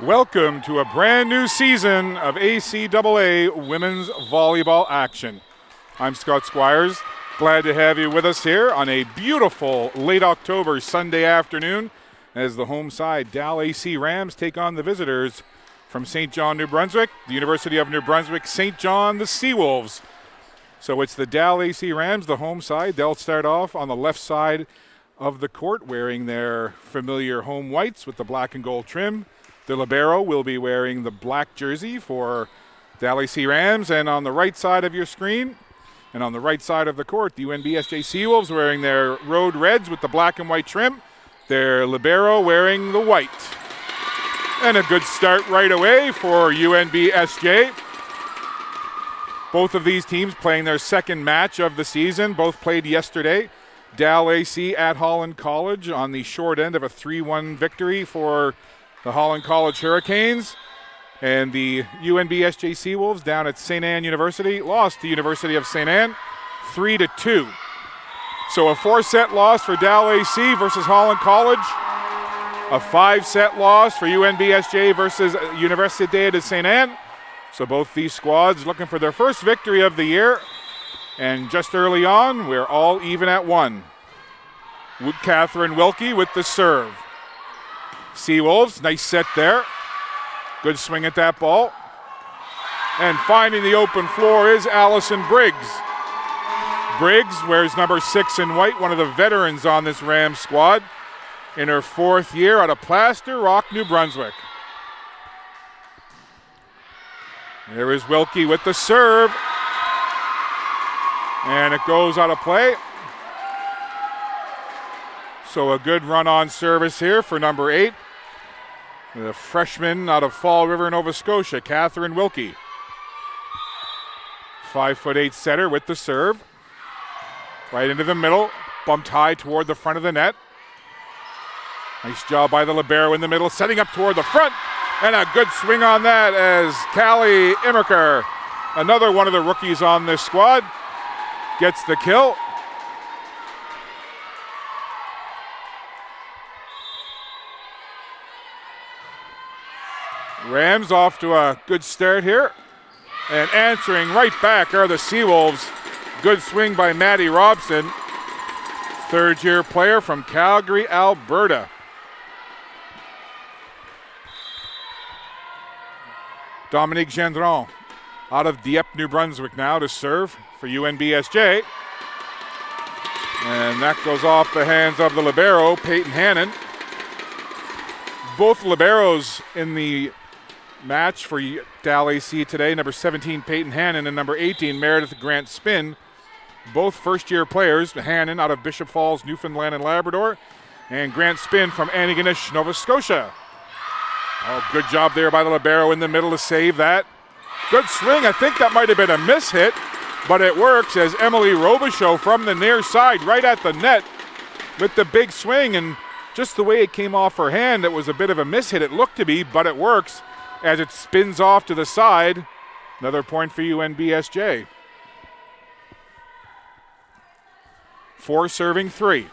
Welcome to a brand new season of ACAA women's volleyball action. I'm Scott Squires. Glad to have you with us here on a beautiful late October Sunday afternoon as the home side DAL AC Rams take on the visitors from St. John, New Brunswick, the University of New Brunswick, St. John, the Seawolves. So it's the DAL AC Rams, the home side. They'll start off on the left side of the court wearing their familiar home whites with the black and gold trim. The libero will be wearing the black jersey for DAL AC Rams, and on the right side of your screen and on the right side of the court, the UNBSJ Seawolves wearing their road reds with the black and white trim, their libero wearing the white. And a good start right away for UNBSJ. Both of these teams playing their second match of the season, both played yesterday. DAL AC at Holland College on the short end of a 3-1 victory for the Holland College Hurricanes, and the UNBSJ Seawolves down at St. Anne University lost to University of St. Anne 3-2. So a 4-set loss for DAL AC versus Holland College, a 5-set loss for UNBSJ versus Université de St. Anne. So both these squads looking for their first victory of the year, and just early on, we're all even at 1. Catherine Wilkie with the serve. Seawolves, nice set there. Good swing at that ball. And finding the open floor is Allison Briggs. Briggs wears number 6 in white, one of the veterans on this Rams squad, in her 4th year out of Plaster Rock, New Brunswick. There is Wilkie with the serve. And it goes out of play. So a good run on service here for number 8. The freshman out of Fall River, Nova Scotia, Catherine Wilkie. 5'8" setter with the serve. Right into the middle, bumped high toward the front of the net. Nice job by the libero in the middle, setting up toward the front. And a good swing on that as Callie Immerker, another one of the rookies on this squad, gets the kill. Rams off to a good start here. And answering right back are the Seawolves. Good swing by Maddie Robson, third-year player from Calgary, Alberta. Dominique Gendron out of Dieppe, New Brunswick now to serve for UNBSJ. And that goes off the hands of the libero, Peyton Hannon. Both liberos in the match for DAL AC today, number 17 Peyton Hannon and number 18 Meredith Grant Spin, both first-year players. Hannon out of Bishop Falls, Newfoundland and Labrador, and Grant Spin from Antigonish, Nova Scotia. Oh, good job there by the libero in the middle to save that. Good swing. I think that might have been a miss hit, but it works as Emily Robichaud from the near side right at the net with the big swing, and just the way it came off her hand, it was a bit of a miss hit. It looked to be, but it works as it spins off to the side. Another point for UNBSJ. 4 serving 3.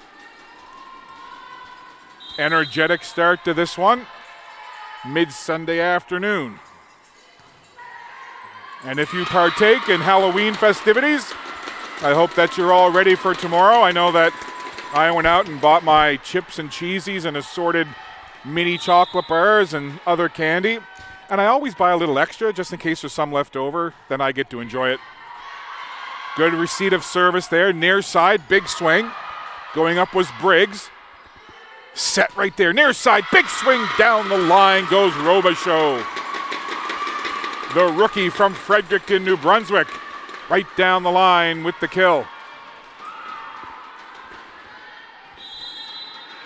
Energetic start to this one, mid-Sunday afternoon. And if you partake in Halloween festivities, I hope that you're all ready for tomorrow. I know that I went out and bought my chips and cheesies and assorted mini chocolate bars and other candy. And I always buy a little extra just in case there's some left over. Then I get to enjoy it. Good receipt of service there. Near side, big swing. Going up was Briggs. Set right there. Near side, big swing down the line goes Robichaud. The rookie from Fredericton, New Brunswick. Right down the line with the kill.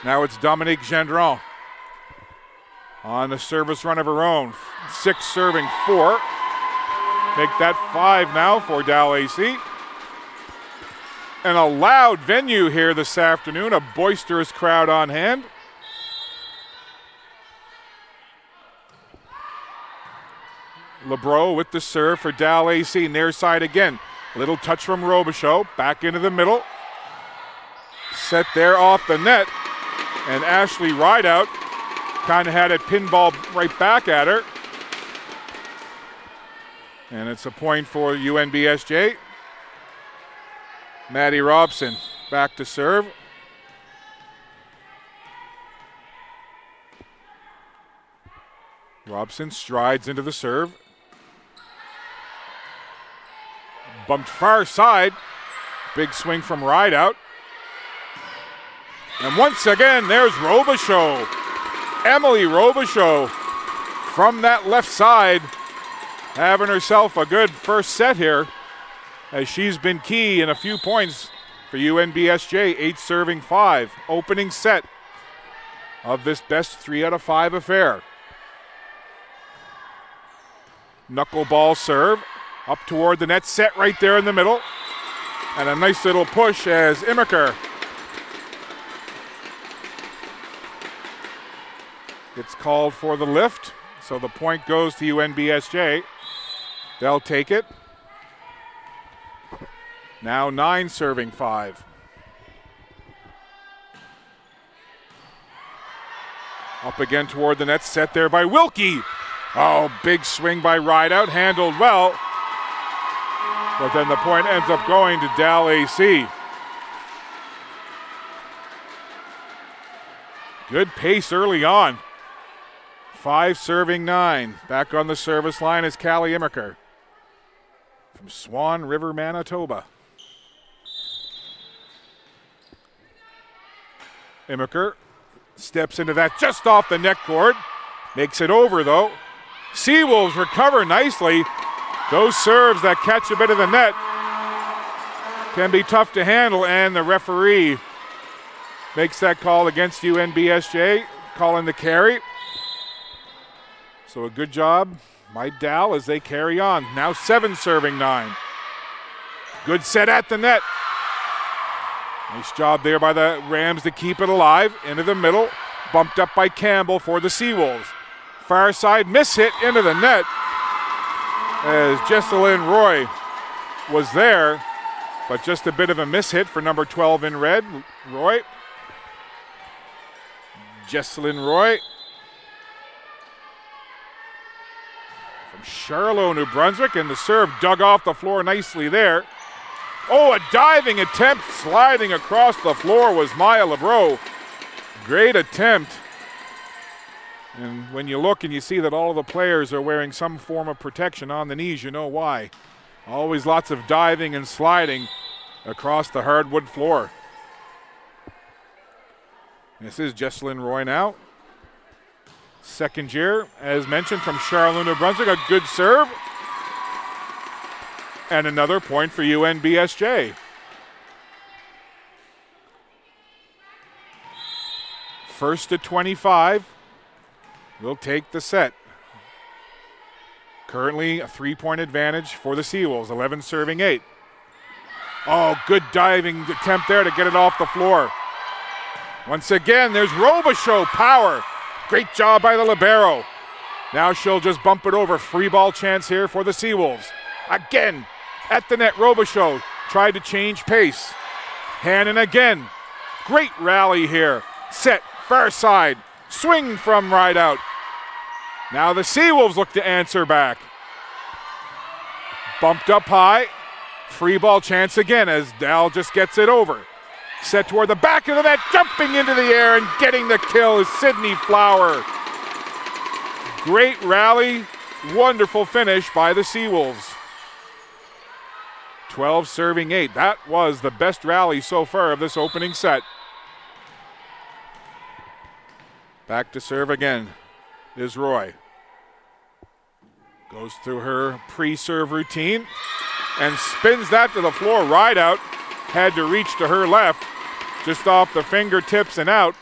Now it's Dominique Gendron on a service run of her own. 6 serving 4. Make that 5 now for DAL AC. And a loud venue here this afternoon, a boisterous crowd on hand. LeBro with the serve for DAL AC, near side again. Little touch from Robichaud, back into the middle. Set there off the net. And Ashley Rideout kind of had it pinball right back at her. And it's a point for UNBSJ. Maddie Robson back to serve. Robson strides into the serve. Bumped far side. Big swing from Rideout. And once again, there's Robichaud. Emily Robichaud from that left side, having herself a good first set here, as she's been key in a few points for UNBSJ, 8 serving 5. Opening set of this best 3 out of 5 affair. Knuckleball serve up toward the net, set right there in the middle. And a nice little push as Immiker gets called for the lift. So the point goes to UNBSJ. They'll take it. Now 9 serving 5. Up again toward the net, set there by Wilkie. Oh, big swing by Rideout, handled well. But then the point ends up going to DAL AC. Good pace early on. 5 serving 9. Back on the service line is Callie Immiker from Swan River, Manitoba. Immiker steps into that just off the net cord. Makes it over though. Seawolves recover nicely. Those serves that catch a bit of the net can be tough to handle, and the referee makes that call against UNBSJ, calling the carry. So a good job by DAL as they carry on. Now 7 serving 9. Good set at the net. Nice job there by the Rams to keep it alive. Into the middle. Bumped up by Campbell for the Seawolves. Far side miss hit into the net as Jesselyn Roy was there, but just a bit of a miss hit for number 12 in red, Roy. Jesselyn Roy from Charlotte, New Brunswick, and the serve dug off the floor nicely there. Oh, a diving attempt sliding across the floor was Maya LeBreau. Great attempt. And when you look and you see that all of the players are wearing some form of protection on the knees, you know why. Always lots of diving and sliding across the hardwood floor. This is Jesselyn Roy now. Second year, as mentioned, from Charlotte, New Brunswick. A good serve. And another point for UNBSJ. First to 25. Will take the set. Currently a 3-point advantage for the Seawolves, 11 serving 8. Oh, good diving attempt there to get it off the floor. Once again, there's Robichaud power. Great job by the libero. Now she'll just bump it over. Free ball chance here for the Seawolves. Again, at the net, Robichaud tried to change pace. Hannon again. Great rally here. Set, far side. Swing from Rideout. Now the Seawolves look to answer back. Bumped up high. Free ball chance again as DAL just gets it over. Set toward the back of the net, jumping into the air and getting the kill is Sydney Flower. Great rally, wonderful finish by the Seawolves. 12 serving 8. That was the best rally so far of this opening set. Back to serve again is Roy. Goes through her pre-serve routine and spins that to the floor. Rideout had to reach to her left, just off the fingertips and out.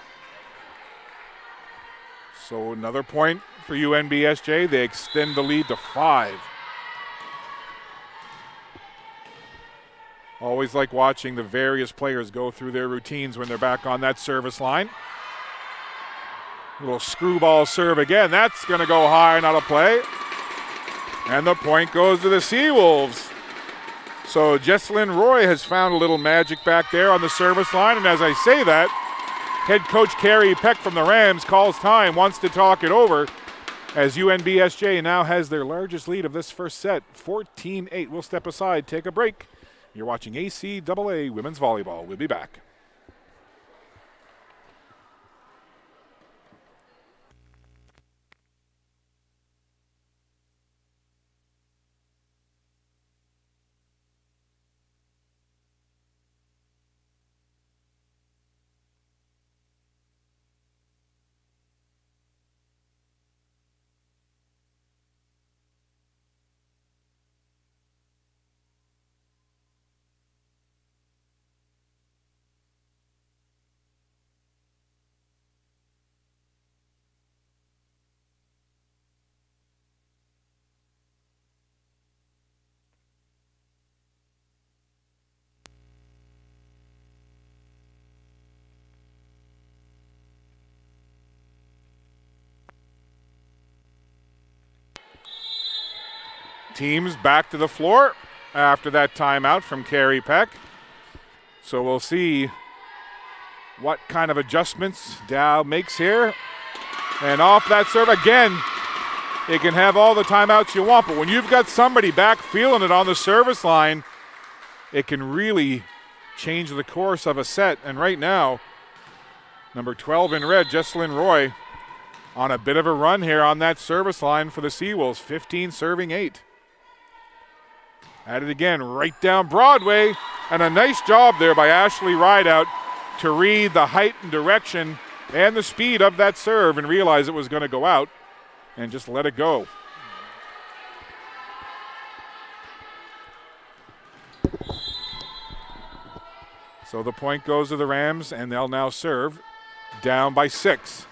So another point for UNBSJ. They extend the lead to 5. Always like watching the various players go through their routines when they're back on that service line. Little screwball serve again. That's going to go high, not a play. And the point goes to the Seawolves. So Jesselyn Roy has found a little magic back there on the service line. And as I say that, Head coach Carrie Peck from the Rams calls time, wants to talk it over, as UNBSJ now has their largest lead of this first set, 14-8. We'll step aside, take a break. You're watching ACAA Women's Volleyball. We'll be back. Teams back to the floor after that timeout from Carrie Peck. So we'll see what kind of adjustments DAL makes here. And off that serve again. You can have all the timeouts you want, but when you've got somebody back feeling it on the service line, it can really change the course of a set. And right now, number 12 in red, Jesselyn Roy, on a bit of a run here on that service line for the Seawolves, 15 serving 8. At it again, right down Broadway, and a nice job there by Ashley Rideout to read the height and direction and the speed of that serve and realize it was going to go out and just let it go. So the point goes to the Rams, and they'll now serve down by 6.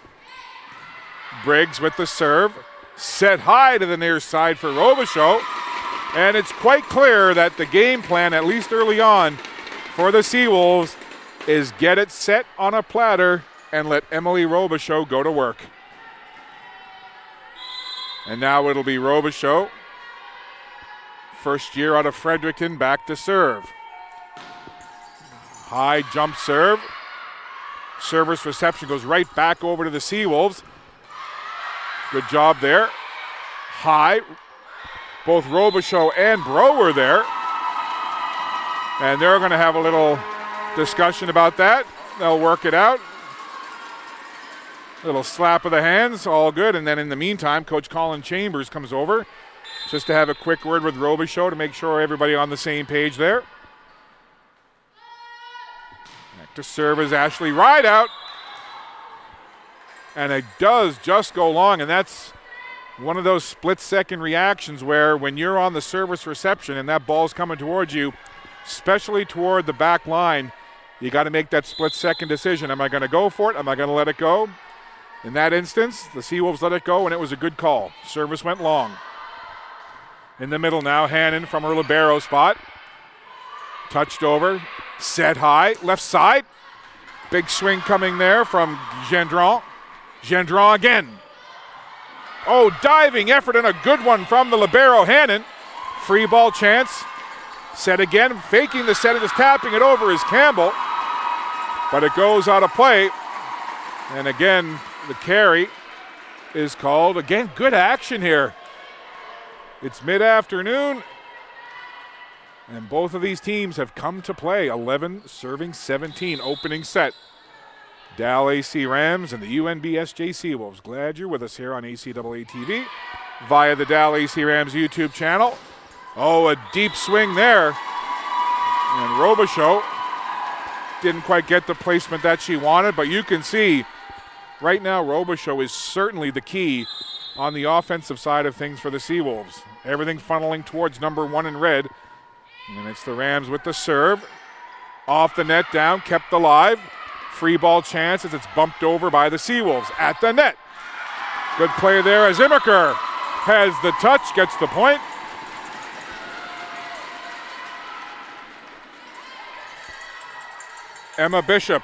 Briggs with the serve, set high to the near side for Robichaud. And it's quite clear that the game plan, at least early on, for the Seawolves is get it set on a platter and let Emily Robichaud go to work. And now it'll be Robichaud, first year out of Fredericton, back to serve. High jump serve. Service reception goes right back over to the Seawolves. Good job there. High. Both Robichaud and Bro were there. And they're going to have a little discussion about that. They'll work it out. Little slap of the hands, all good. And then in the meantime, Coach Colin Chambers comes over just to have a quick word with Robichaud to make sure everybody on the same page there. Back to serve is Ashley Rideout. And it does just go long, and that's one of those split-second reactions where when you're on the service reception and that ball's coming towards you, especially toward the back line, you got to make that split-second decision. Am I going to go for it? Am I going to let it go? In that instance, the Seawolves let it go, and it was a good call. Service went long. In the middle now, Hannon from her libero spot. Touched over, set high, left side. Big swing coming there from Gendron. Gendron again. Oh, diving effort and a good one from the libero, Hannon. Free ball chance. Set again, faking the set and just tapping it over is Campbell. But it goes out of play. And again, the carry is called. Again, good action here. It's mid-afternoon. And both of these teams have come to play. 11 serving 17 opening set. DAL AC Rams and the UNBSJ Seawolves. Glad you're with us here on ACAA TV via the DAL AC Rams YouTube channel. Oh, a deep swing there. And Robichaud didn't quite get the placement that she wanted, but you can see right now Robichaud is certainly the key on the offensive side of things for the Seawolves. Everything funneling towards number 1 in red. And it's the Rams with the serve. Off the net down, kept alive. Free ball chance as it's bumped over by the Seawolves at the net. Good play there as Immerker has the touch, gets the point. Emma Bishop,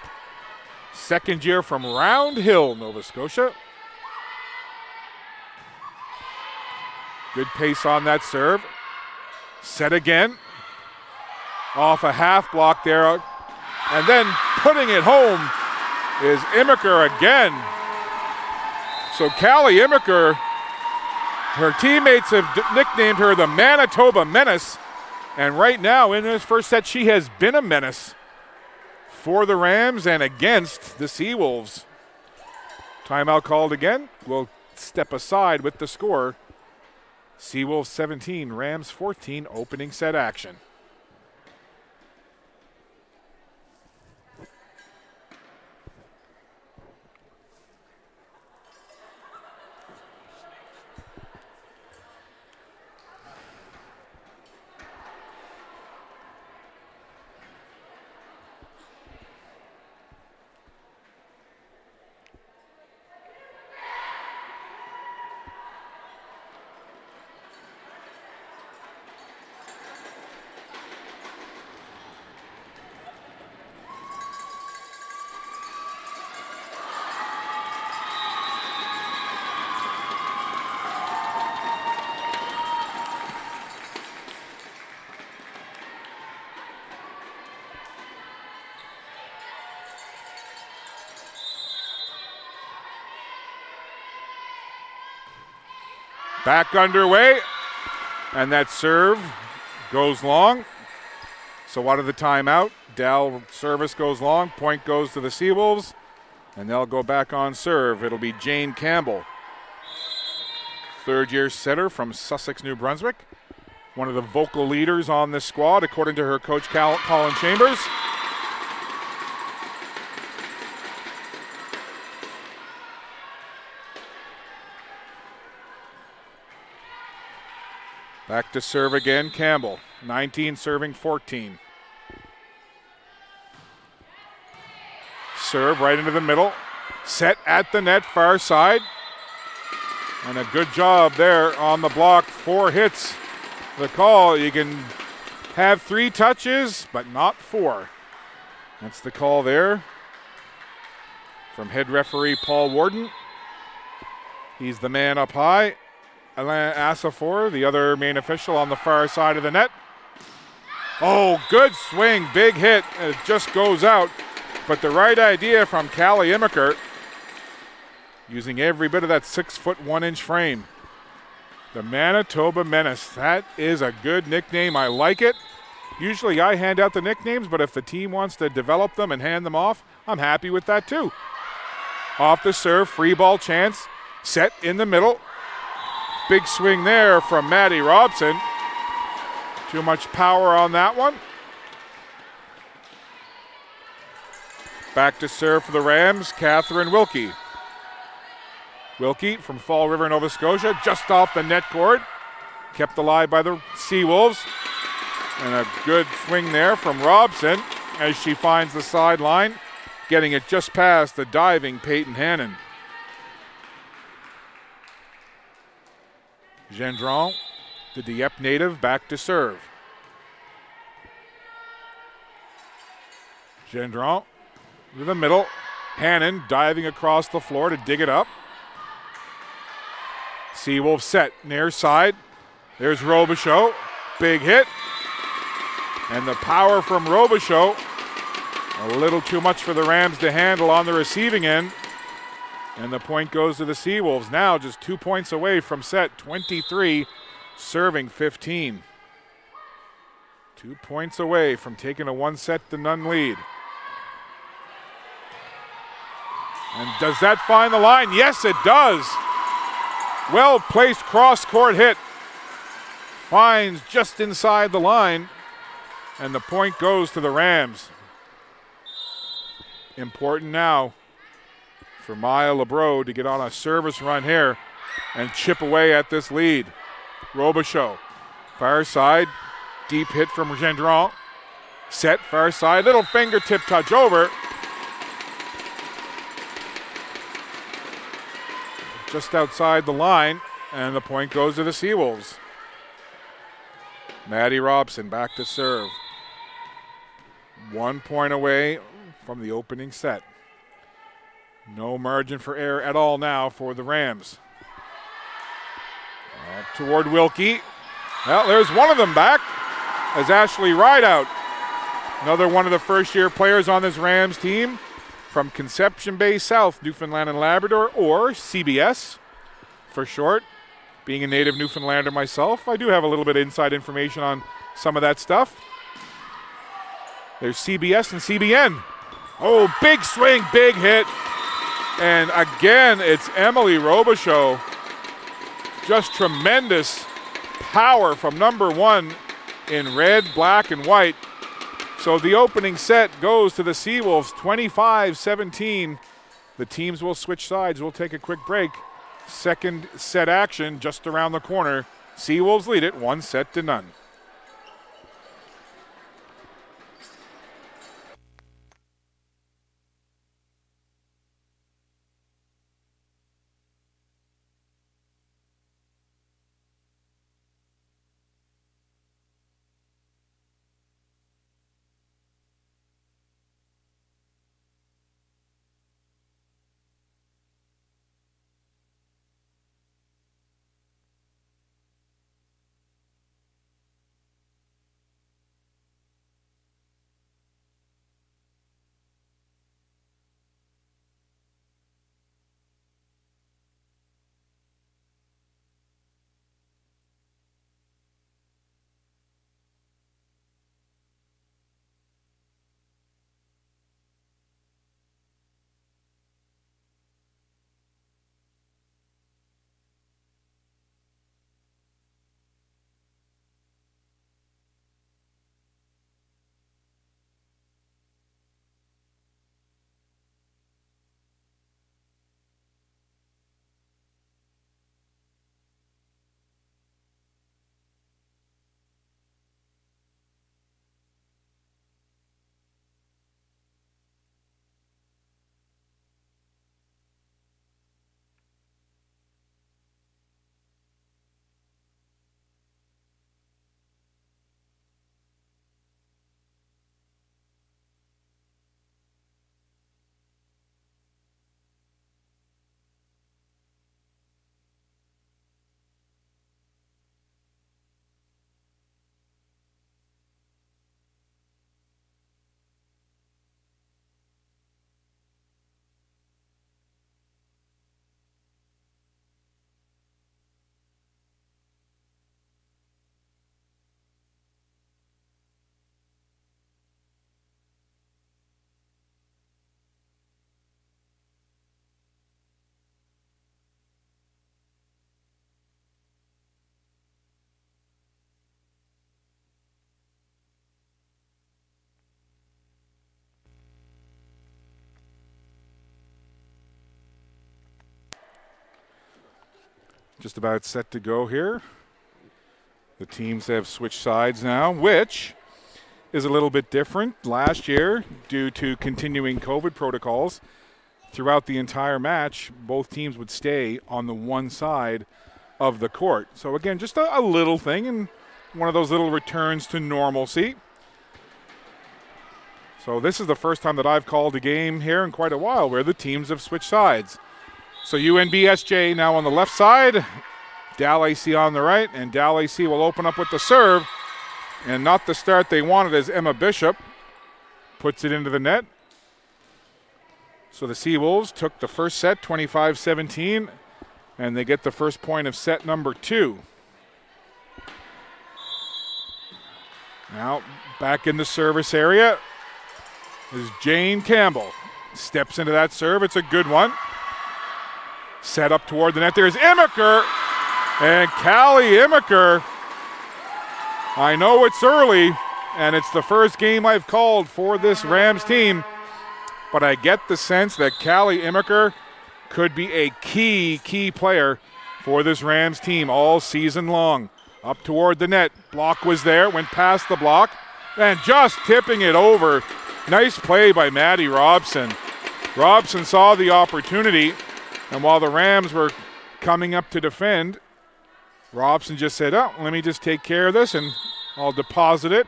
second year from Round Hill, Nova Scotia. Good pace on that serve. Set again. Off a half block there. And then putting it home is Immiker again. So Callie Immiker, her teammates have nicknamed her the Manitoba Menace. And right now in this first set, she has been a menace for the Rams and against the Seawolves. Timeout called again. We'll step aside with the score. Seawolves 17, Rams 14, opening set action. Back underway, and that serve goes long. So out of the timeout, DAL service goes long, point goes to the Seawolves, and they'll go back on serve. It'll be Jane Campbell, third-year setter from Sussex, New Brunswick, one of the vocal leaders on this squad, according to her coach, Colin Chambers. Back to serve again, Campbell. 19 serving 14. Serve right into the middle. Set at the net, far side. And a good job there on the block. 4 hits. The call, you can have 3 touches, but not 4. That's the call there from head referee Paul Warden. He's the man up high. Alain Asafor, the other main official on the far side of the net. Oh, good swing, big hit. It just goes out. But the right idea from Callie Immiker, using every bit of that 6' 1" frame. The Manitoba Menace. That is a good nickname. I like it. Usually I hand out the nicknames, but if the team wants to develop them and hand them off, I'm happy with that too. Off the serve, free ball chance. Set in the middle. Big swing there from Maddie Robson. Too much power on that one. Back to serve for the Rams, Catherine Wilkie. Wilkie from Fall River, Nova Scotia, just off the net cord. Kept alive by the Seawolves. And a good swing there from Robson as she finds the sideline, getting it just past the diving Peyton Hannon. Gendron, the Dieppe native, back to serve. Gendron to the middle. Hannon diving across the floor to dig it up. Seawolves set near side. There's Robichaud. Big hit. And the power from Robichaud. A little too much for the Rams to handle on the receiving end. And the point goes to the Seawolves. Now just 2 points away from set 23, serving 15. 2 points away from taking a 1-set-to-none lead. And does that find the line? Yes, it does. Well-placed cross-court hit. Finds just inside the line. And the point goes to the Rams. Important now for Maya Lebreau to get on a service run here and chip away at this lead. Robichaud, far side, deep hit from Gendron. Set, far side, little fingertip touch over. Just outside the line, and the point goes to the Seawolves. Maddie Robson back to serve. 1 point away from the opening set. No margin for error at all now for the Rams. Up toward Wilkie. Well, there's one of them back as Ashley Rideout, another one of the first-year players on this Rams team, from Conception Bay South, Newfoundland and Labrador, or CBS for short. Being a native Newfoundlander myself, I do have a little bit of inside information on some of that stuff. There's CBS and CBN. Oh, big swing, big hit. And again, it's Emily Robichaud. Just tremendous power from number one in red, black, and white. So the opening set goes to the Seawolves, 25-17. The teams will switch sides. We'll take a quick break. Second set action just around the corner. Seawolves lead it 1-0. Just about set to go here. The teams have switched sides now, which is a little bit different. Last year, due to continuing COVID protocols, throughout the entire match, both teams would stay on the one side of the court. So again, just a little thing and one of those little returns to normalcy. So this is the first time that I've called a game here in quite a while where the teams have switched sides. So UNBSJ now on the left side, DAL AC on the right, and DAL AC will open up with the serve. And not the start they wanted as Emma Bishop puts it into the net. So the Seawolves took the first set, 25-17, and they get the first point of set number 2. Now back in the service area is Jane Campbell. Steps into that serve, it's a good one. Set up toward the net. There's Immiker. And Callie Immiker. I know it's early, and it's the first game I've called for this Rams team, but I get the sense that Callie Immiker could be a key player for this Rams team all season long. Up toward the net. Block was there, went past the block, and just tipping it over. Nice play by Maddie Robson. Robson saw the opportunity, and while the Rams were coming up to defend, Robson just said, oh, let me just take care of this, and I'll deposit it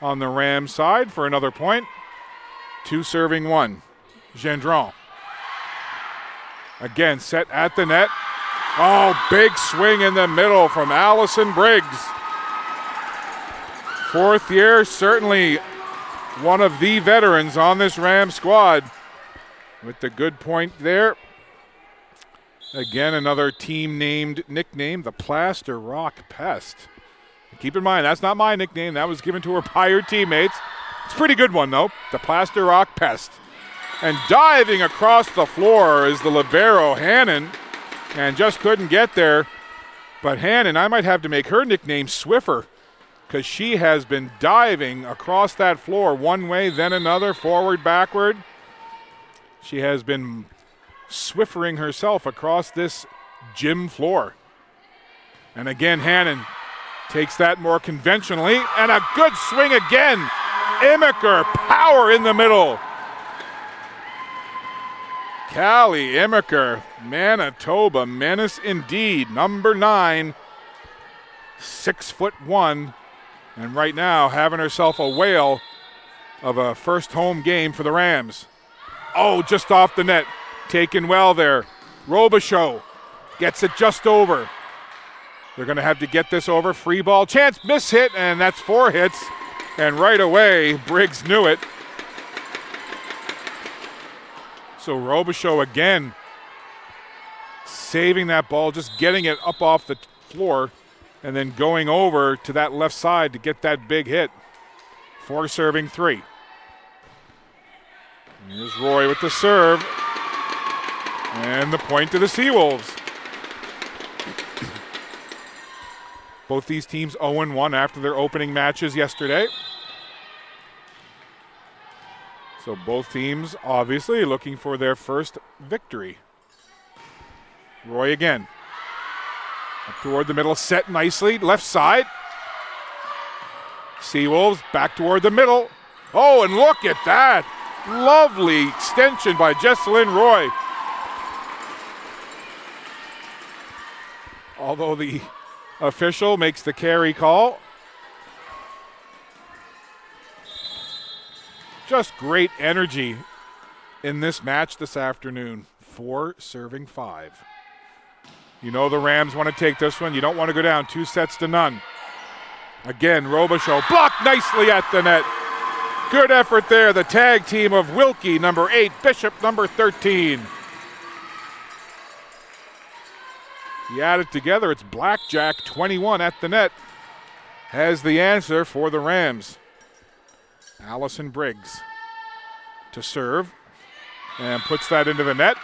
on the Rams side for another point. 2 serving 1. Gendron. Again, set at the net. Oh, big swing in the middle from Allison Briggs. 4th year, certainly one of the veterans on this Rams squad. with the good point there. Again, another team named nickname, the Plaster Rock Pest. Keep in mind, that's not my nickname. That was given to her by her teammates. It's a pretty good one, though. The Plaster Rock Pest. And diving across the floor is the libero, Hannon, and just couldn't get there. But Hannon, I might have to make her nickname Swiffer, because she has been diving across that floor one way, then another, forward, backward. She has been Swiffering herself across this gym floor. And again, Hannon takes that more conventionally, and a good swing again. Immiker, power in the middle. Callie Immiker, Manitoba menace indeed. Number 9, 6'1", and right now having herself a whale of a first home game for the Rams. Oh, just off the net. Taken well there. Robichaud gets it just over. They're going to have to get this over. Free ball chance, miss hit, and that's 4 hits. And right away, Briggs knew it. So Robichaud again saving that ball, just getting it up off the floor and then going over to that left side to get that big hit. 4 serving 3. Here's Roy with the serve. And the point to the Seawolves. Both these teams 0-1 after their opening matches yesterday. So both teams obviously looking for their first victory. Roy again. Up toward the middle, set nicely, left side. Seawolves back toward the middle. Oh, and look at that. Lovely extension by Jesselyn Roy. Although the official makes the carry call. Just great energy in this match this afternoon. 4 serving 5. You know the Rams want to take this one. You don't want to go down 2-0. Again, Robichaud blocked nicely at the net. Good effort there. The tag team of Wilkie, number 8, Bishop, number 13. You add it together, it's Blackjack 21 at the net. Has the answer for the Rams. Allison Briggs to serve and puts that into the net.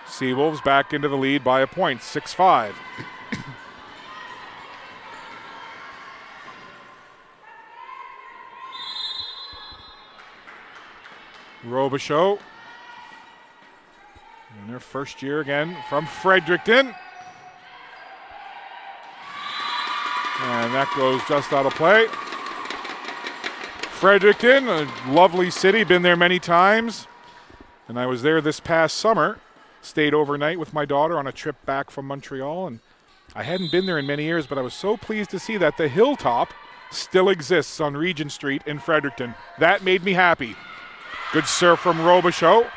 Seawolves back into the lead by a point, 6-5. Robichaud in their first year again from Fredericton. And that goes just out of play. Fredericton, a lovely city, been there many times. And I was there this past summer. Stayed overnight with my daughter on a trip back from Montreal. And I hadn't been there in many years, but I was so pleased to see that the Hilltop still exists on Regent Street in Fredericton. That made me happy. Good serve from Robichaud.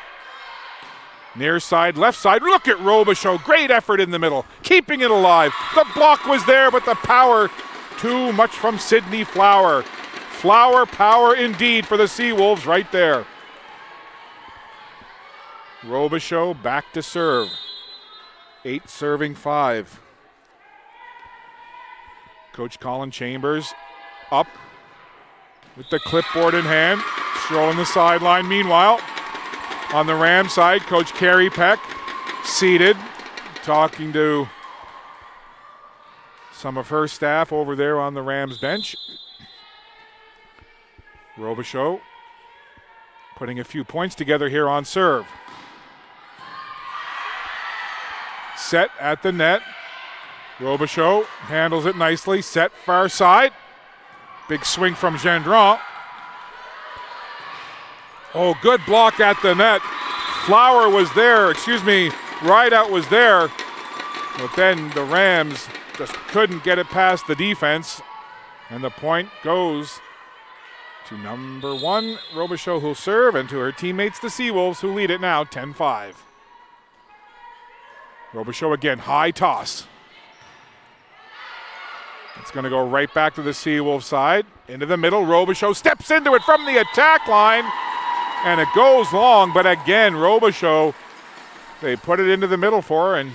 Near side, left side. Look at Robichaud. Great effort in the middle. Keeping it alive. The block was there, but the power too much from Sydney Flower. Flower power indeed for the Seawolves right there. Robichaud back to serve. 8 serving 5. Coach Colin Chambers up with the clipboard in hand. Strolling the sideline. Meanwhile, on the Rams side, Coach Carrie Peck seated, talking to some of her staff over there on the Rams bench. Robichaud putting a few points together here on serve. Set at the net. Robichaud handles it nicely. Set far side. Big swing from Gendron. Oh, good block at the net. Flower was there, Rideout was there. But then the Rams just couldn't get it past the defense. And the point goes to number 1, Robichaud, who'll serve, and to her teammates, the Seawolves, who lead it now 10-5. Robichaud again, high toss. It's going to go right back to the Seawolves side. Into the middle, Robichaud steps into it from the attack line. And it goes long, but again, Robichaud, they put it into the middle for her, and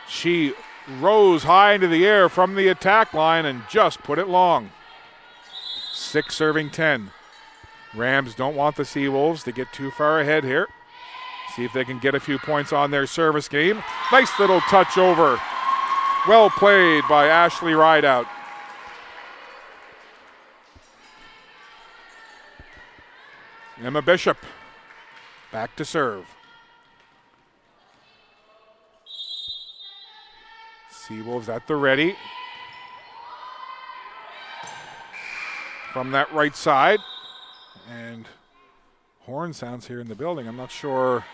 she rose high into the air from the attack line and just put it long. 6 serving 10. Rams don't want the Seawolves to get too far ahead here. See if they can get a few points on their service game. Nice little touch over. Well played by Ashley Rideout. Emma Bishop back to serve. Seawolves at the ready. From that right side. And horn sounds here in the building. I'm not sure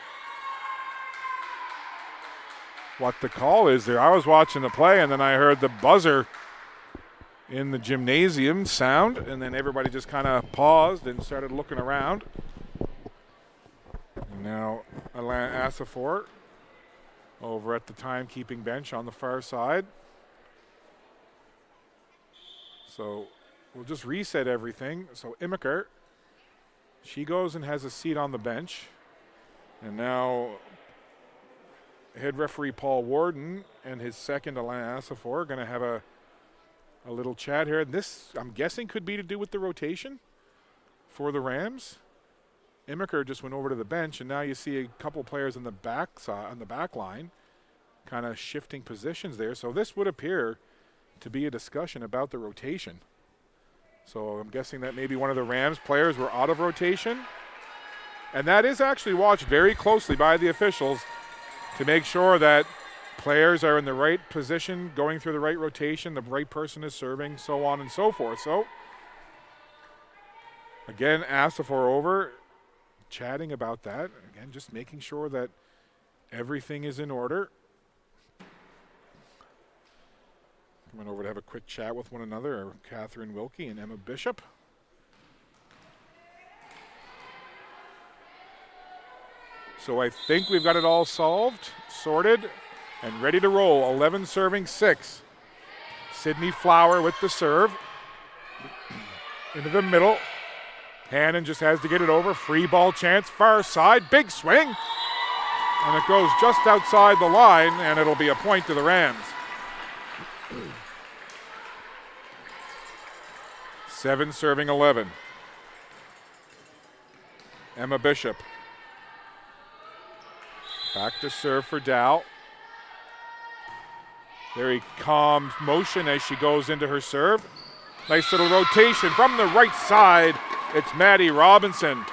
what the call is there. I was watching the play and then I heard the buzzer in the gymnasium sound, and then everybody just kind of paused and started looking around. And now Alana Asafor over at the timekeeping bench on the far side. So we'll just reset everything. So Imiker, she goes and has a seat on the bench. And now head referee Paul Warden and his second Alana Asafor are going to have a little chat here. This, I'm guessing, could be to do with the rotation for the Rams. Imiker just went over to the bench, and now you see a couple players on the back side, on the back line, kind of shifting positions there. So this would appear to be a discussion about the rotation. So I'm guessing that maybe one of the Rams players were out of rotation. And that is actually watched very closely by the officials to make sure that players are in the right position, going through the right rotation, the right person is serving, so on and so forth. So, again, Asafor over, chatting about that. Again, just making sure that everything is in order. Coming over to have a quick chat with one another, Catherine Wilkie and Emma Bishop. So I think we've got it all solved, sorted, and ready to roll. 11 serving 6. Sydney Flower with the serve. Into the middle. Hannon just has to get it over. Free ball chance, far side, big swing. And it goes just outside the line, and it'll be a point to the Rams. 7 serving 11. Emma Bishop. Back to serve for DAL. Very calm motion as she goes into her serve. Nice little rotation from the right side. It's Maddie Robinson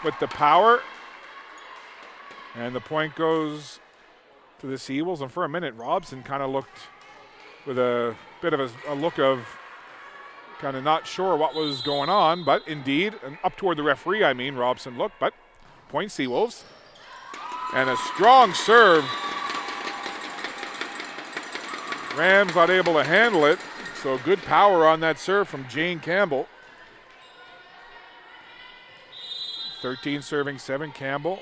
with the power. And the point goes to the Seawolves. And for a minute, Robson kind of looked with a bit of a look of kind of not sure what was going on. But indeed, and up toward the referee, Robson looked. But point Seawolves. And a strong serve. Rams not able to handle it, so good power on that serve from Jane Campbell. 13 serving 7, Campbell.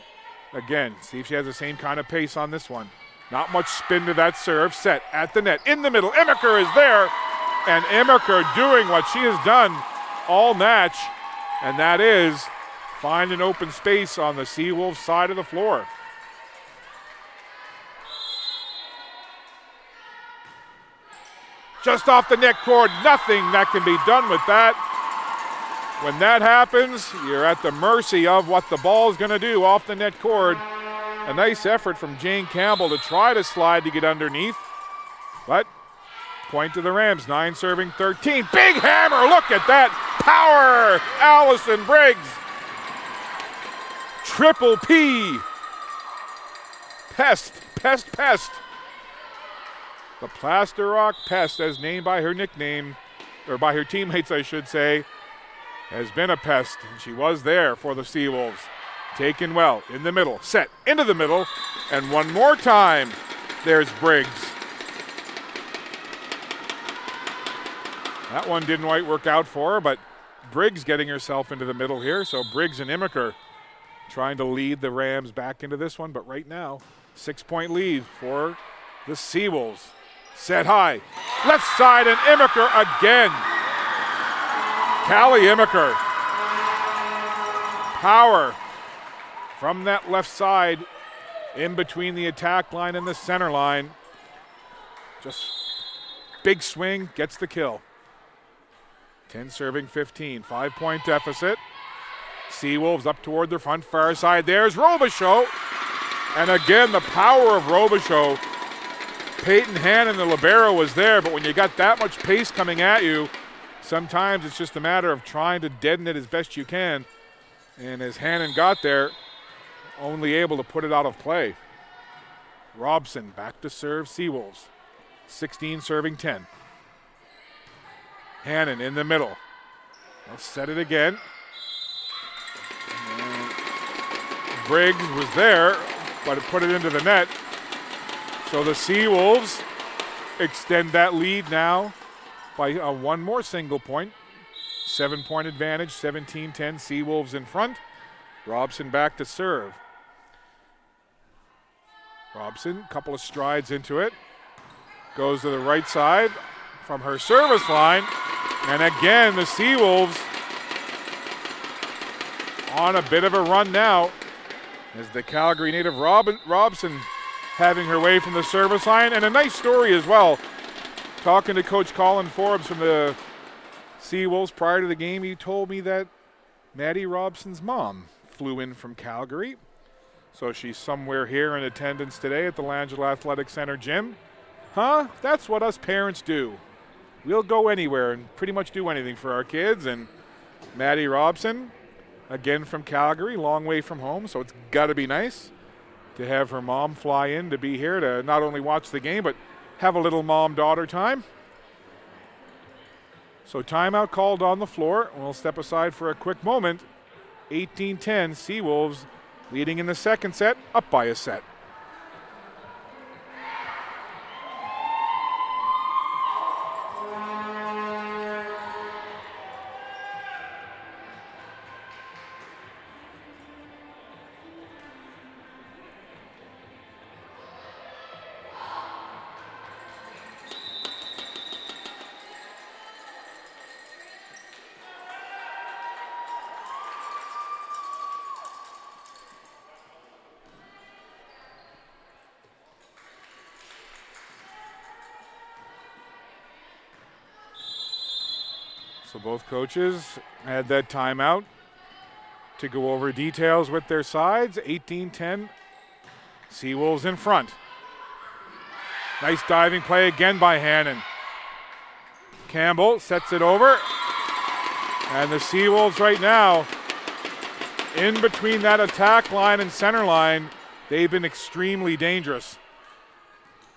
Again, see if she has the same kind of pace on this one. Not much spin to that serve. Set at the net, in the middle. Imiker is there, and Imiker doing what she has done all match, and that is find an open space on the Seawolves side of the floor. Just off the net cord, nothing that can be done with that. When that happens, you're at the mercy of what the ball is going to do off the net cord. A nice effort from Jane Campbell to try to slide to get underneath. But point to the Rams, 9 serving 13. Big hammer, look at that power. Allison Briggs. Triple P. Pest. The Plaster Rock Pest, as named by her nickname, or by her teammates, I should say, has been a pest. And she was there for the Seawolves. Taken well, in the middle, set into the middle, and one more time, there's Briggs. That one didn't quite work out for her, but Briggs getting herself into the middle here, so Briggs and Imiker trying to lead the Rams back into this one, but right now, 6-point lead for the Seawolves. Set high, left side, and Imiker again. Callie Imiker. Power from that left side, in between the attack line and the center line. Just big swing, gets the kill. 10 serving 15, 5-point deficit. Seawolves up toward the front far side. There's Robichaud. And again, the power of Robichaud. Peyton Hannon, the libero, was there, but when you got that much pace coming at you, sometimes it's just a matter of trying to deaden it as best you can. And as Hannon got there, only able to put it out of play. Robson back to serve Seawolves. 16 serving 10. Hannon in the middle. They'll set it again. And Briggs was there, but it put it into the net. So the Seawolves extend that lead now by one more single point. 7-point advantage, 17-10, Seawolves in front. Robson back to serve. Robson, couple of strides into it. Goes to the right side from her service line. And again, the Seawolves on a bit of a run now as the Calgary native Robson having her way from the service line. And a nice story as well. Talking to Coach Colin Forbes from the Seawolves prior to the game, he told me that Maddie Robson's mom flew in from Calgary. So she's somewhere here in attendance today at the Langella Athletic Center gym. Huh? That's what us parents do. We'll go anywhere and pretty much do anything for our kids. And Maddie Robson, again from Calgary, long way from home, so it's got to be nice to have her mom fly in to be here to not only watch the game, but have a little mom-daughter time. So timeout called on the floor. We'll step aside for a quick moment. 18-10, Seawolves leading in the second set, up by a set. So both coaches had that timeout to go over details with their sides. 18-10, Seawolves in front. Nice diving play again by Hannon. Campbell sets it over. And the Seawolves right now, in between that attack line and center line, they've been extremely dangerous.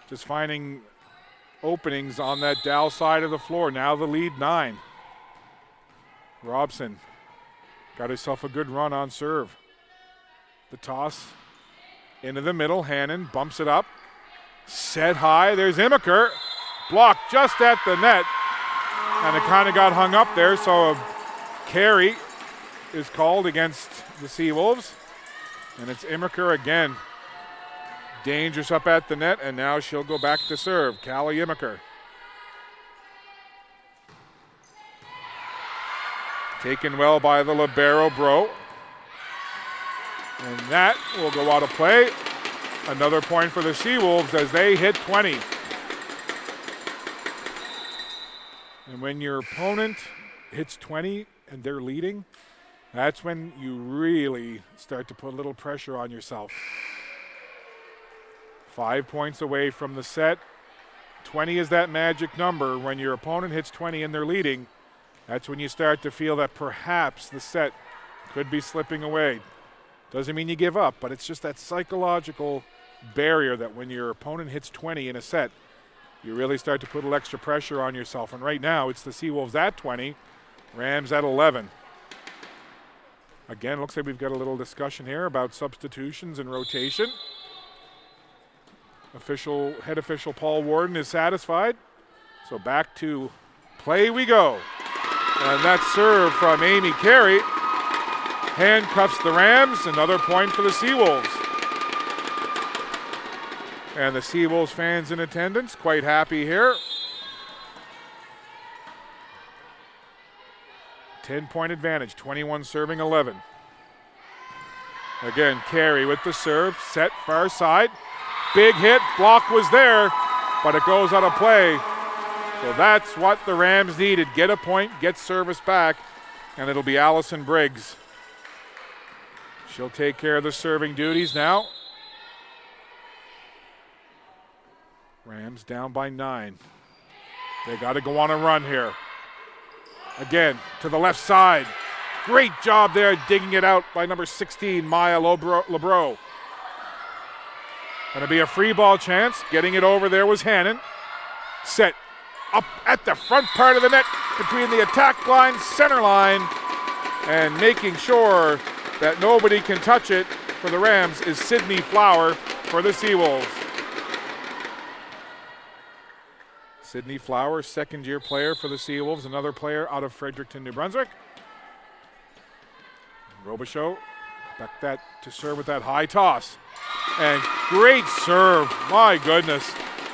Just finding openings on that DAL side of the floor. Now the lead 9. Robson got herself a good run on serve. The toss into the middle. Hannon bumps it up. Set high. There's Immiker. Blocked just at the net. And it kind of got hung up there, so a carry is called against the Seawolves. And it's Immiker again. Dangerous up at the net, and now she'll go back to serve. Callie Immiker. Taken well by the libero, Bro. And that will go out of play. Another point for the Seawolves as they hit 20. And when your opponent hits 20 and they're leading, that's when you really start to put a little pressure on yourself. 5 points away from the set. 20 is that magic number. When your opponent hits 20 and they're leading, that's when you start to feel that perhaps the set could be slipping away. Doesn't mean you give up, but it's just that psychological barrier that when your opponent hits 20 in a set, you really start to put a little extra pressure on yourself. And right now, it's the Seawolves at 20, Rams at 11. Again, looks like we've got a little discussion here about substitutions and rotation. Head official Paul Warden is satisfied. So back to play we go. And that serve from Amy Carey handcuffs the Rams. Another point for the Seawolves. And the Seawolves fans in attendance quite happy here. 10-point advantage, 21 serving 11. Again, Carey with the serve, set far side. Big hit, block was there, but it goes out of play. So that's what the Rams needed. Get a point, get service back, and it'll be Allison Briggs. She'll take care of the serving duties now. Rams down by 9. They got to go on a run here. Again, to the left side. Great job there, digging it out by number 16, Maya Lebreau. Going to be a free ball chance. Getting it over there was Hannon. Set up at the front part of the net between the attack line, center line, and making sure that nobody can touch it for the Rams is Sydney Flower for the Seawolves. Sydney Flower, second-year player for the Seawolves, another player out of Fredericton, New Brunswick. Robichaud back that to serve with that high toss. And great serve, my goodness.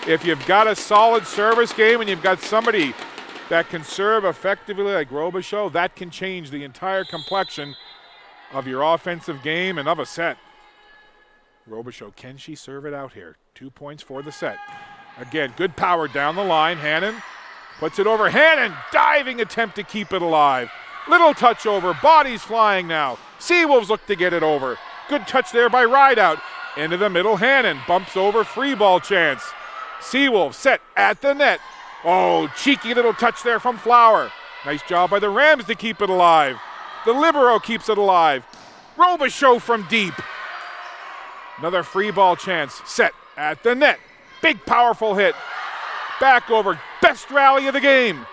If you've got a solid service game and you've got somebody that can serve effectively like Robichaud, that can change the entire complexion of your offensive game and of a set. Robichaud, can she serve it out here? 2 points for the set. Again, good power down the line. Hannon puts it over. Hannon, diving attempt to keep it alive. Little touch over, bodies flying now. Seawolves look to get it over. Good touch there by Rideout. Into the middle, Hannon bumps over, free ball chance. Seawolves set at the net. Oh, cheeky little touch there from Flower. Nice job by the Rams to keep it alive. The libero keeps it alive. Robichaud from deep. Another free ball chance, set at the net. Big powerful hit. Back over, best rally of the game.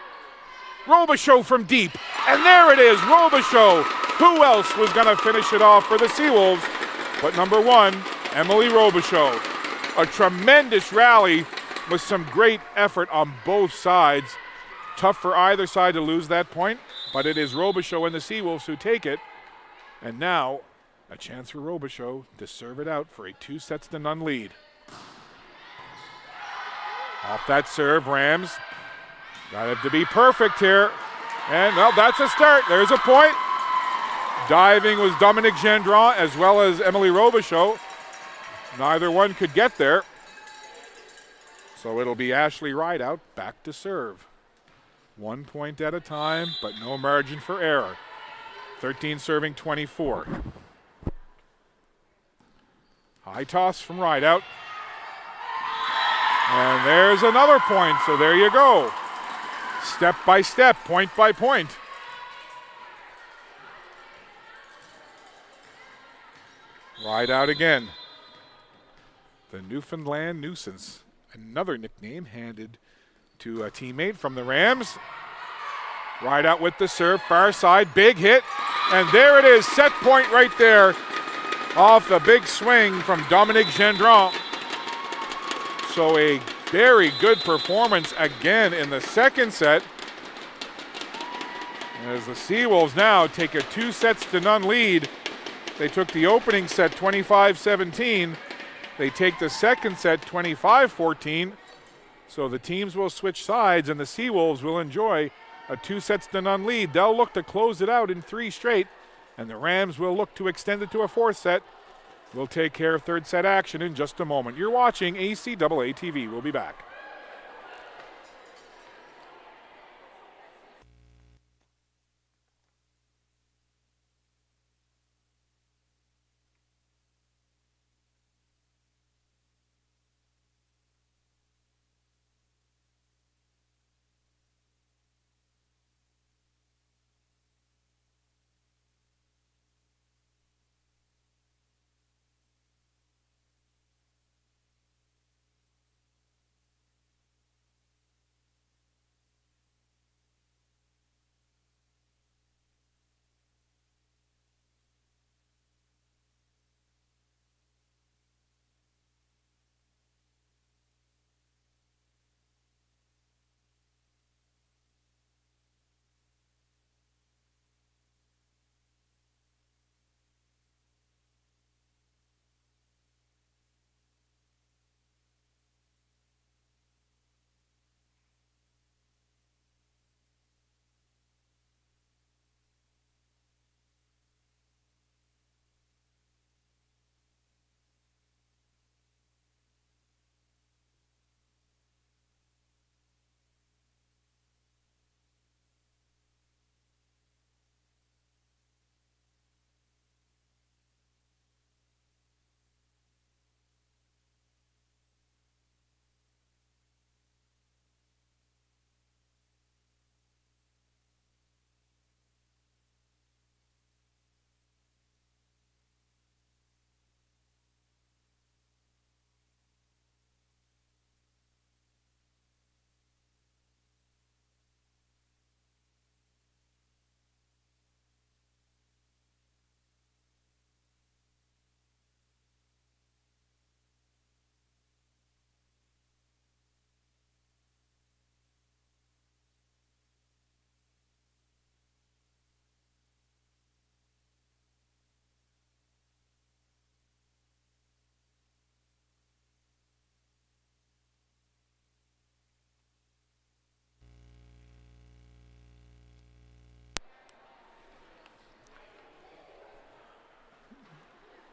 Robichaud from deep. And there it is, Robichaud. Who else was going to finish it off for the Seawolves but number 1, Emily Robichaud. A tremendous rally with some great effort on both sides. Tough for either side to lose that point, but it is Robichaud and the Seawolves who take it. And now, a chance for Robichaud to serve it out for a 2-0 lead. Off that serve, Rams. Got it to be perfect here. And, well, that's a start. There's a point. Diving was Dominique Gendron as well as Emily Robichaud. Neither one could get there. So it'll be Ashley Rideout back to serve. 1 point at a time, but no margin for error. 13 serving 24. High toss from Rideout. And there's another point, so there you go. Step by step, point by point. Rideout again. The Newfoundland Nuisance. Another nickname handed to a teammate from the Rams. Rideout with the serve, far side, big hit. And there it is, set point right there. Off the big swing from Dominique Gendron. So a very good performance again in the second set. As the Seawolves now take a 2-0 lead. They took the opening set 25-17. They take the second set 25-14. So the teams will switch sides and the Seawolves will enjoy a 2-0 lead. They'll look to close it out in 3 straight, and the Rams will look to extend it to a 4th set. We'll take care of third set action in just a moment. You're watching ACAA TV. We'll be back.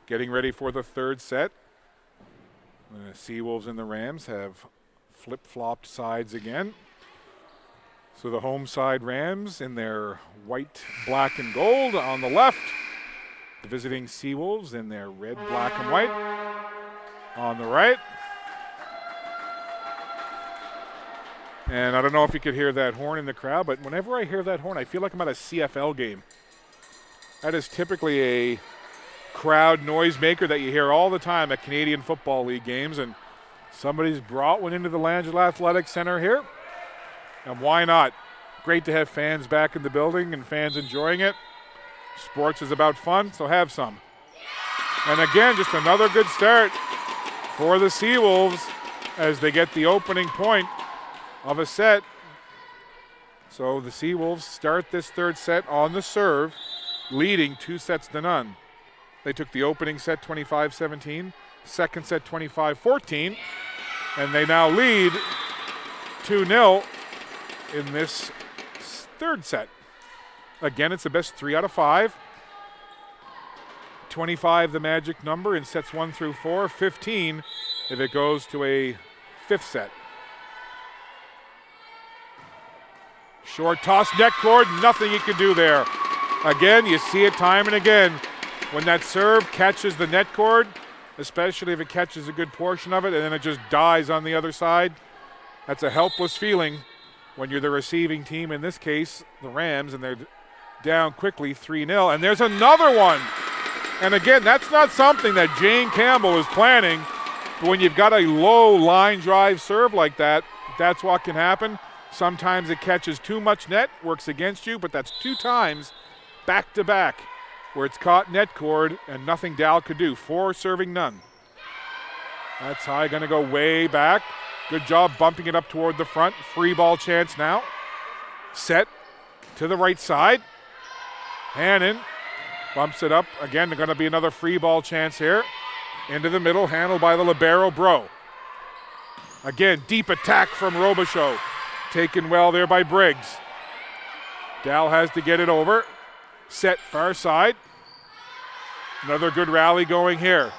Getting ready for the third set. The Seawolves and the Rams have flip-flopped sides again. So the home side Rams in their white, black, and gold on the left. The visiting Seawolves in their red, black, and white on the right. And I don't know if you could hear that horn in the crowd, but whenever I hear that horn, I feel like I'm at a CFL game. That is typically a crowd noisemaker that you hear all the time at Canadian Football League games, and somebody's brought one into the Langell Athletic Center here. And why not? Great to have fans back in the building and fans enjoying it. Sports is about fun, so have some. And again, just another good start for the Seawolves as they get the opening point of a set. So the Seawolves start this third set on the serve, leading 2-0. They took the opening set 25-17, second set 25-14, and they now lead 2-0 in this third set. Again, it's the best 3 out of 5. 25 the magic number in sets 1 through 4, 15 if it goes to a fifth set. Short toss, net cord, nothing you can do there. Again, you see it time and again. When that serve catches the net cord, especially if it catches a good portion of it and then it just dies on the other side, that's a helpless feeling when you're the receiving team, in this case, the Rams, and they're down quickly 3-0. And there's another one. And again, that's not something that Jane Campbell is planning. But when you've got a low line drive serve like that, that's what can happen. Sometimes it catches too much net, works against you, but that's 2 times back-to-back where it's caught net cord and nothing DAL could do. 4 serving none. That's high, going to go way back. Good job bumping it up toward the front. Free ball chance now. Set to the right side. Hannon bumps it up. Again, there's going to be another free ball chance here. Into the middle, handled by the libero, Bro. Again, deep attack from Robichaud. Taken well there by Briggs. DAL has to get it over. Set far side. Another good rally going here.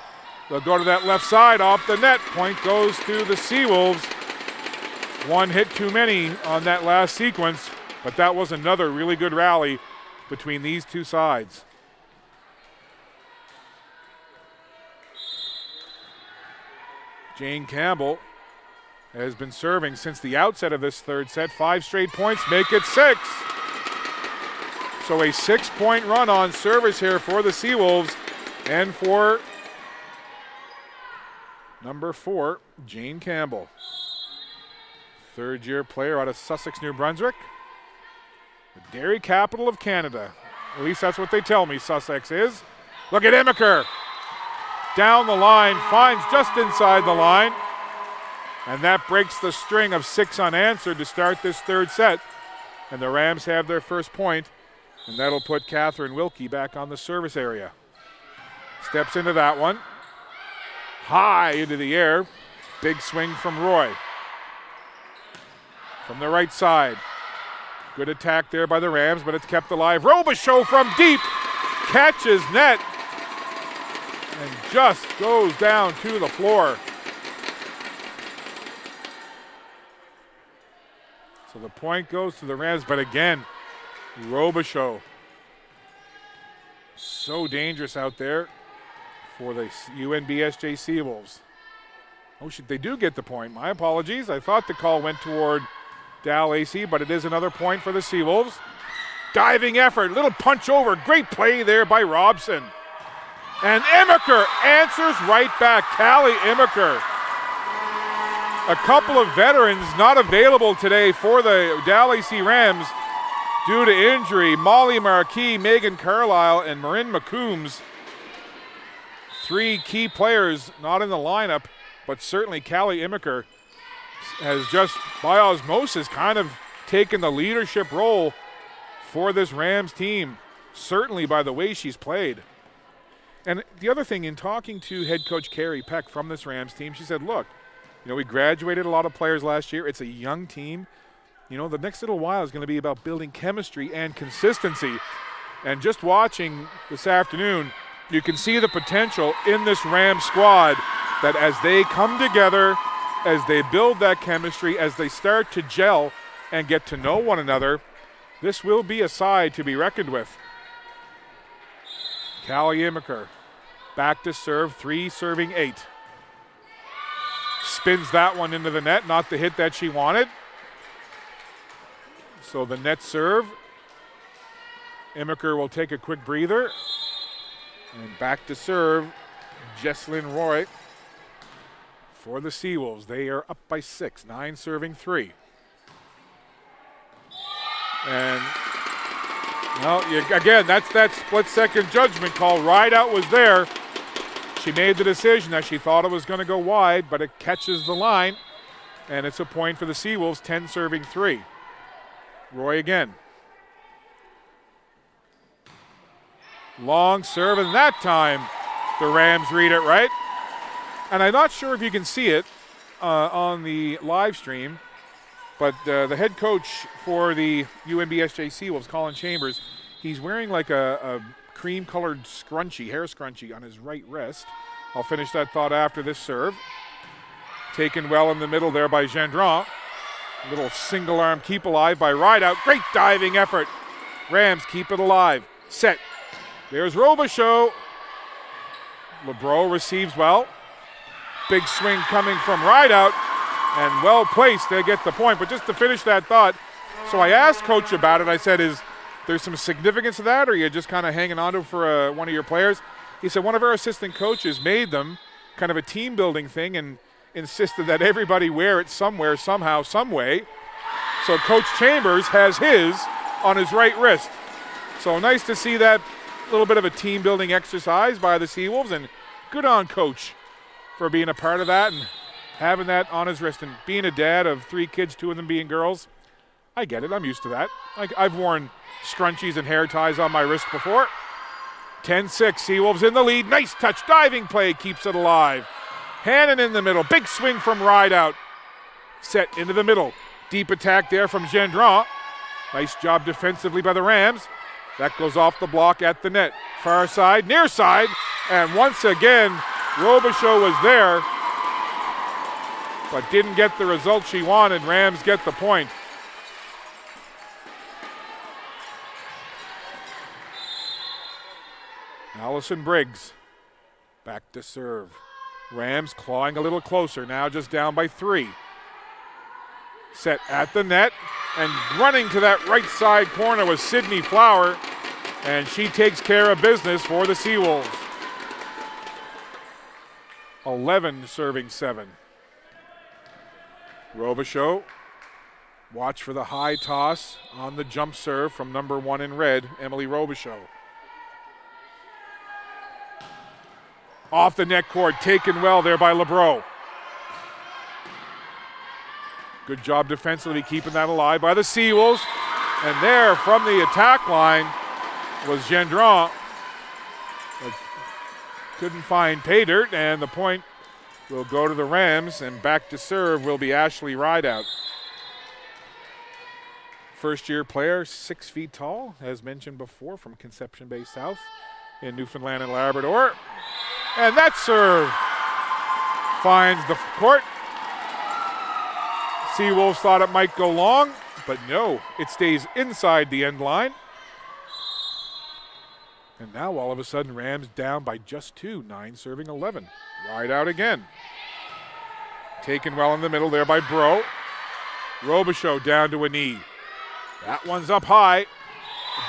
They'll go to that left side off the net. Point goes to the Seawolves. 1 hit too many on that last sequence, but that was another really good rally between these two sides. Jane Campbell has been serving since the outset of this third set. 5 straight points make it 6. So a 6-point run on service here for the Seawolves and for number 4, Jane Campbell. Third-year player out of Sussex, New Brunswick. The dairy capital of Canada. At least that's what they tell me Sussex is. Look at Emiker. Down the line, finds just inside the line. And that breaks the string of 6 unanswered to start this third set. And the Rams have their first point, and that'll put Catherine Wilkie back on the service area. Steps into that one. High into the air. Big swing from Roy. From the right side. Good attack there by the Rams, but it's kept alive. Robichaud from deep. Catches net. And just goes down to the floor. So the point goes to the Rams, but again, Robichaud. So dangerous out there for the UNBSJ Seawolves. Oh, they do get the point. My apologies. I thought the call went toward DAL AC, but it is another point for the Seawolves. Diving effort, little punch over. Great play there by Robson. And Emiker answers right back. Callie Emiker. A couple of veterans not available today for the DAL AC Rams due to injury. Molly Marquis, Megan Carlisle, and Marin McCombs. 3 key players not in the lineup, but certainly Callie Emiker has just, by osmosis, kind of taken the leadership role for this Rams team, certainly by the way she's played. And the other thing, in talking to head coach Carrie Peck from this Rams team, she said, look, we graduated a lot of players last year. It's a young team. The next little while is going to be about building chemistry and consistency. And just watching this afternoon, you can see the potential in this Rams squad that as they come together, as they build that chemistry, as they start to gel and get to know one another, this will be a side to be reckoned with. Callie Imiker back to serve, 3 serving 8. Spins that one into the net, not the hit that she wanted. So the net serve. Imiker will take a quick breather. And back to serve, Jesslyn Roy for the Seawolves. They are up by 6, 9 serving 3. And, well, again, that's that split-second judgment call. Rideout was there. She made the decision that she thought it was going to go wide, but it catches the line, and it's a point for the Seawolves, 10 serving 3. Roy again. Long serve, and that time the Rams read it right. And I'm not sure if you can see it on the live stream, but the head coach for the UNBSJ Seawolves, Colin Chambers, he's wearing like a cream-colored scrunchie, hair scrunchie on his right wrist. I'll finish that thought after this serve. Taken well in the middle there by Gendron. Little single-arm keep alive by Rideout. Great diving effort. Rams keep it alive. Set. There's Robichaud. LeBreau receives well. Big swing coming from Rideout, and well placed. They get the point. But just to finish that thought, so I asked Coach about it. I said, is there some significance to that, or are you just kind of hanging on to it for one of your players? He said one of our assistant coaches made them kind of a team-building thing and insisted that everybody wear it somewhere, somehow, some way. So Coach Chambers has his on his right wrist. So nice to see that little bit of a team-building exercise by the Seawolves, and good on Coach for being a part of that and having that on his wrist. And being a dad of 3 kids, 2 of them being girls, I get it. I'm used to that. I've worn scrunchies and hair ties on my wrist before. 10-6, Seawolves in the lead. Nice touch, diving play, keeps it alive. Hannon in the middle, big swing from Rideout. Set into the middle. Deep attack there from Gendron. Nice job defensively by the Rams. That goes off the block at the net. Far side, near side, and once again, Robichaud was there, but didn't get the result she wanted. Rams get the point. Allison Briggs back to serve. Rams clawing a little closer, now just down by 3. Set at the net, and running to that right side corner was Sydney Flower, and she takes care of business for the Seawolves. 11 serving 7. Robichaud, watch for the high toss on the jump serve from number 1 in red, Emily Robichaud. Off the net cord, taken well there by LeBreau. Good job defensively keeping that alive by the Seawolves. And there from the attack line was Gendron. Couldn't find pay dirt, and the point will go to the Rams, and back to serve will be Ashley Rideout. First-year player, 6 feet tall, as mentioned before, from Conception Bay South in Newfoundland and Labrador. And that serve finds the court. Seawolves thought it might go long, but no, it stays inside the end line. And now all of a sudden Rams down by just 2, 9 serving 11. Rideout again. Taken well in the middle there by Bro. Robichaud down to a knee. That one's up high.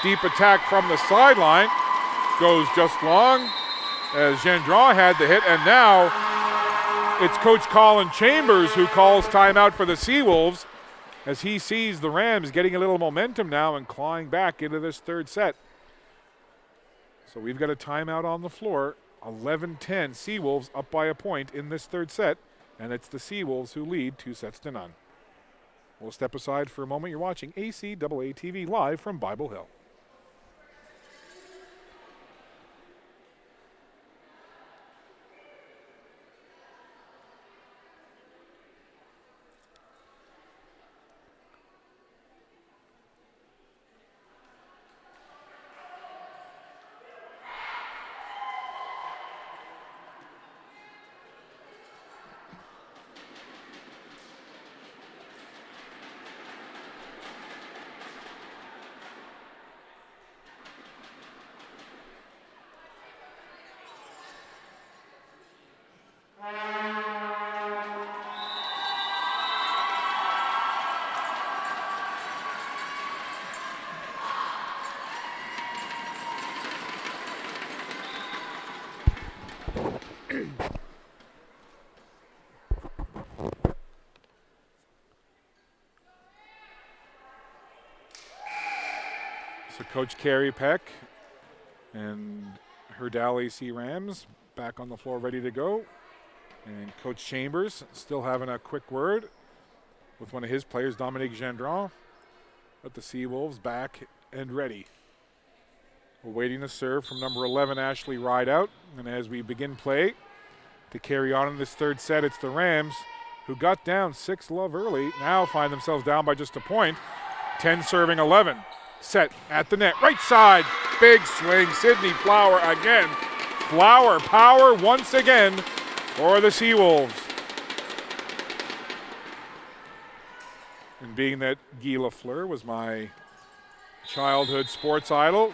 Deep attack from the sideline. Goes just long as Gendron had the hit, and now it's Coach Colin Chambers who calls timeout for the Seawolves as he sees the Rams getting a little momentum now and clawing back into this third set. So we've got a timeout on the floor. 11-10, Seawolves up by a point in this third set, and it's the Seawolves who lead 2-0. We'll step aside for a moment. You're watching ACAA TV live from Bible Hill. So Coach Carrie Peck and her DAL AC Rams back on the floor ready to go. And Coach Chambers still having a quick word with one of his players, Dominique Gendron. But the Seawolves back and ready. We're waiting to serve from number 11, Ashley Rideout. And as we begin play to carry on in this third set, it's the Rams who got down 6-love early, now find themselves down by just a point. 10 serving 11. Set at the net, right side, big swing, Sydney Flower again. Flower power once again for the Seawolves. And being that Guy Lafleur was my childhood sports idol,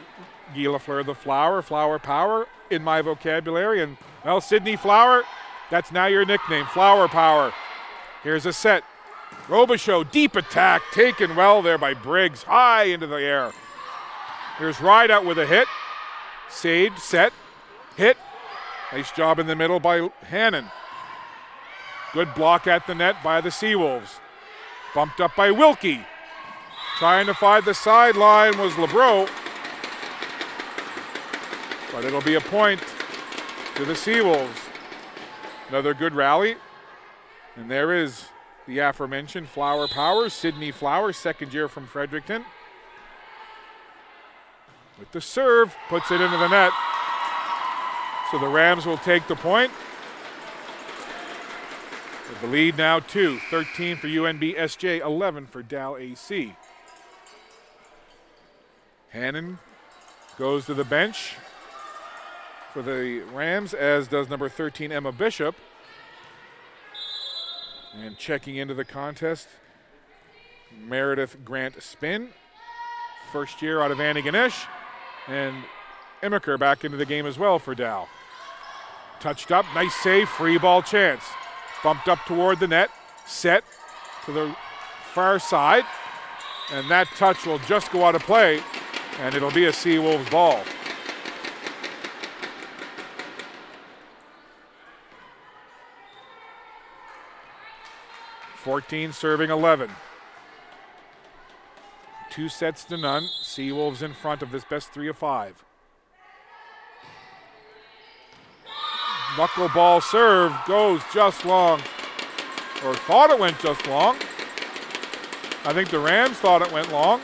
Guy Lafleur the Flower, Flower power in my vocabulary, and well, Sydney Flower, that's now your nickname, Flower power. Here's a set. Robichaud, deep attack, taken well there by Briggs, high into the air. Here's Rideout with a hit. Saved, set, hit. Nice job in the middle by Hannon. Good block at the net by the Seawolves. Bumped up by Wilkie. Trying to find the sideline was LeBreau. But it'll be a point to the Seawolves. Another good rally. And there is the aforementioned Flower Power, Sydney Flower, second year from Fredericton. With the serve, puts it into the net. So the Rams will take the point. With the lead now 2, 13 for UNBSJ, 11 for DAL AC. Hannon goes to the bench for the Rams, as does number 13, Emma Bishop. And checking into the contest, Meredith Grant Spin, first year out of Antigonish, and Emiker back into the game as well for DAL. Touched up, nice save, free ball chance. Bumped up toward the net, set to the far side, and that touch will just go out of play, and it'll be a Seawolves ball. (14 serving 11). 2 sets to none. Seawolves in front of this best 3 of 5. Knuckleball serve goes just long, or thought it went just long. I think the Rams thought it went long.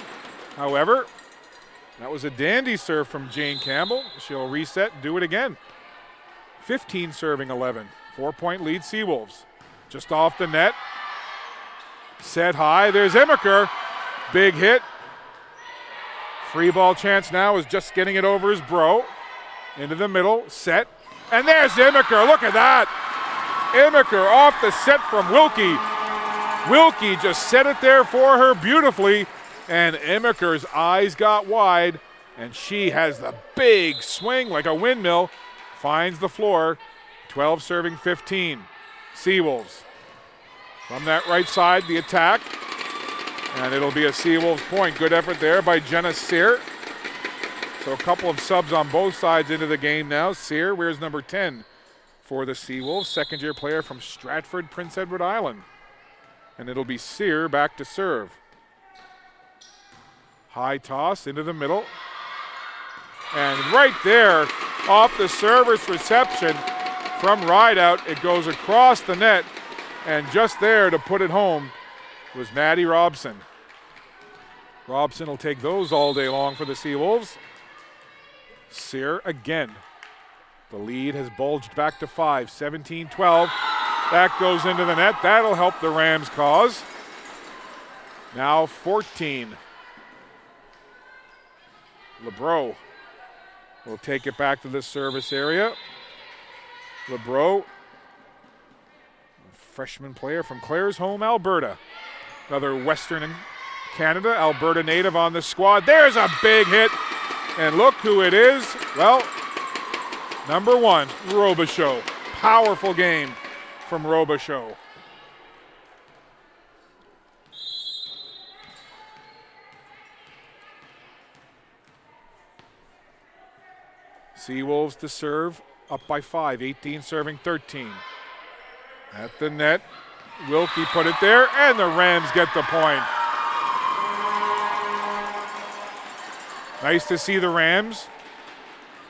However, that was a dandy serve from Jane Campbell. She'll reset and do it again. 15 serving 11. 4-point lead Seawolves. Just off the net. Set high, there's Emiker. Big hit. Free ball chance now is just getting it over his bro. Into the middle, set. And there's Emiker, look at that. Emiker off the set from Wilkie. Wilkie just set it there for her beautifully. And Emiker's eyes got wide. And she has the big swing like a windmill. Finds the floor. 12 serving 15. Seawolves. From that right side, the attack. And it'll be a Seawolves point. Good effort there by Jenna Sear. So a couple of subs on both sides into the game now. Sear wears number 10 for the Seawolves. Second-year player from Stratford, Prince Edward Island. And it'll be Sear back to serve. High toss into the middle. And right there, off the server's reception from Rideout, it goes across the net. And just there to put it home was Maddie Robson. Robson will take those all day long for the Seawolves. Sear again. The lead has bulged back to 5, 17-12. That goes into the net. That'll help the Rams' cause. Now 14. LeBreau will take it back to the service area. LeBreau, freshman player from Claresholm, Alberta. Another Western Canada, Alberta native on the squad. There's a big hit. And look who it is. Well, number 1, Robichaud. Powerful game from Robichaud. Seawolves to serve up by 5, 18 serving 13. At the net, Wilkie put it there, and the Rams get the point. Nice to see the Rams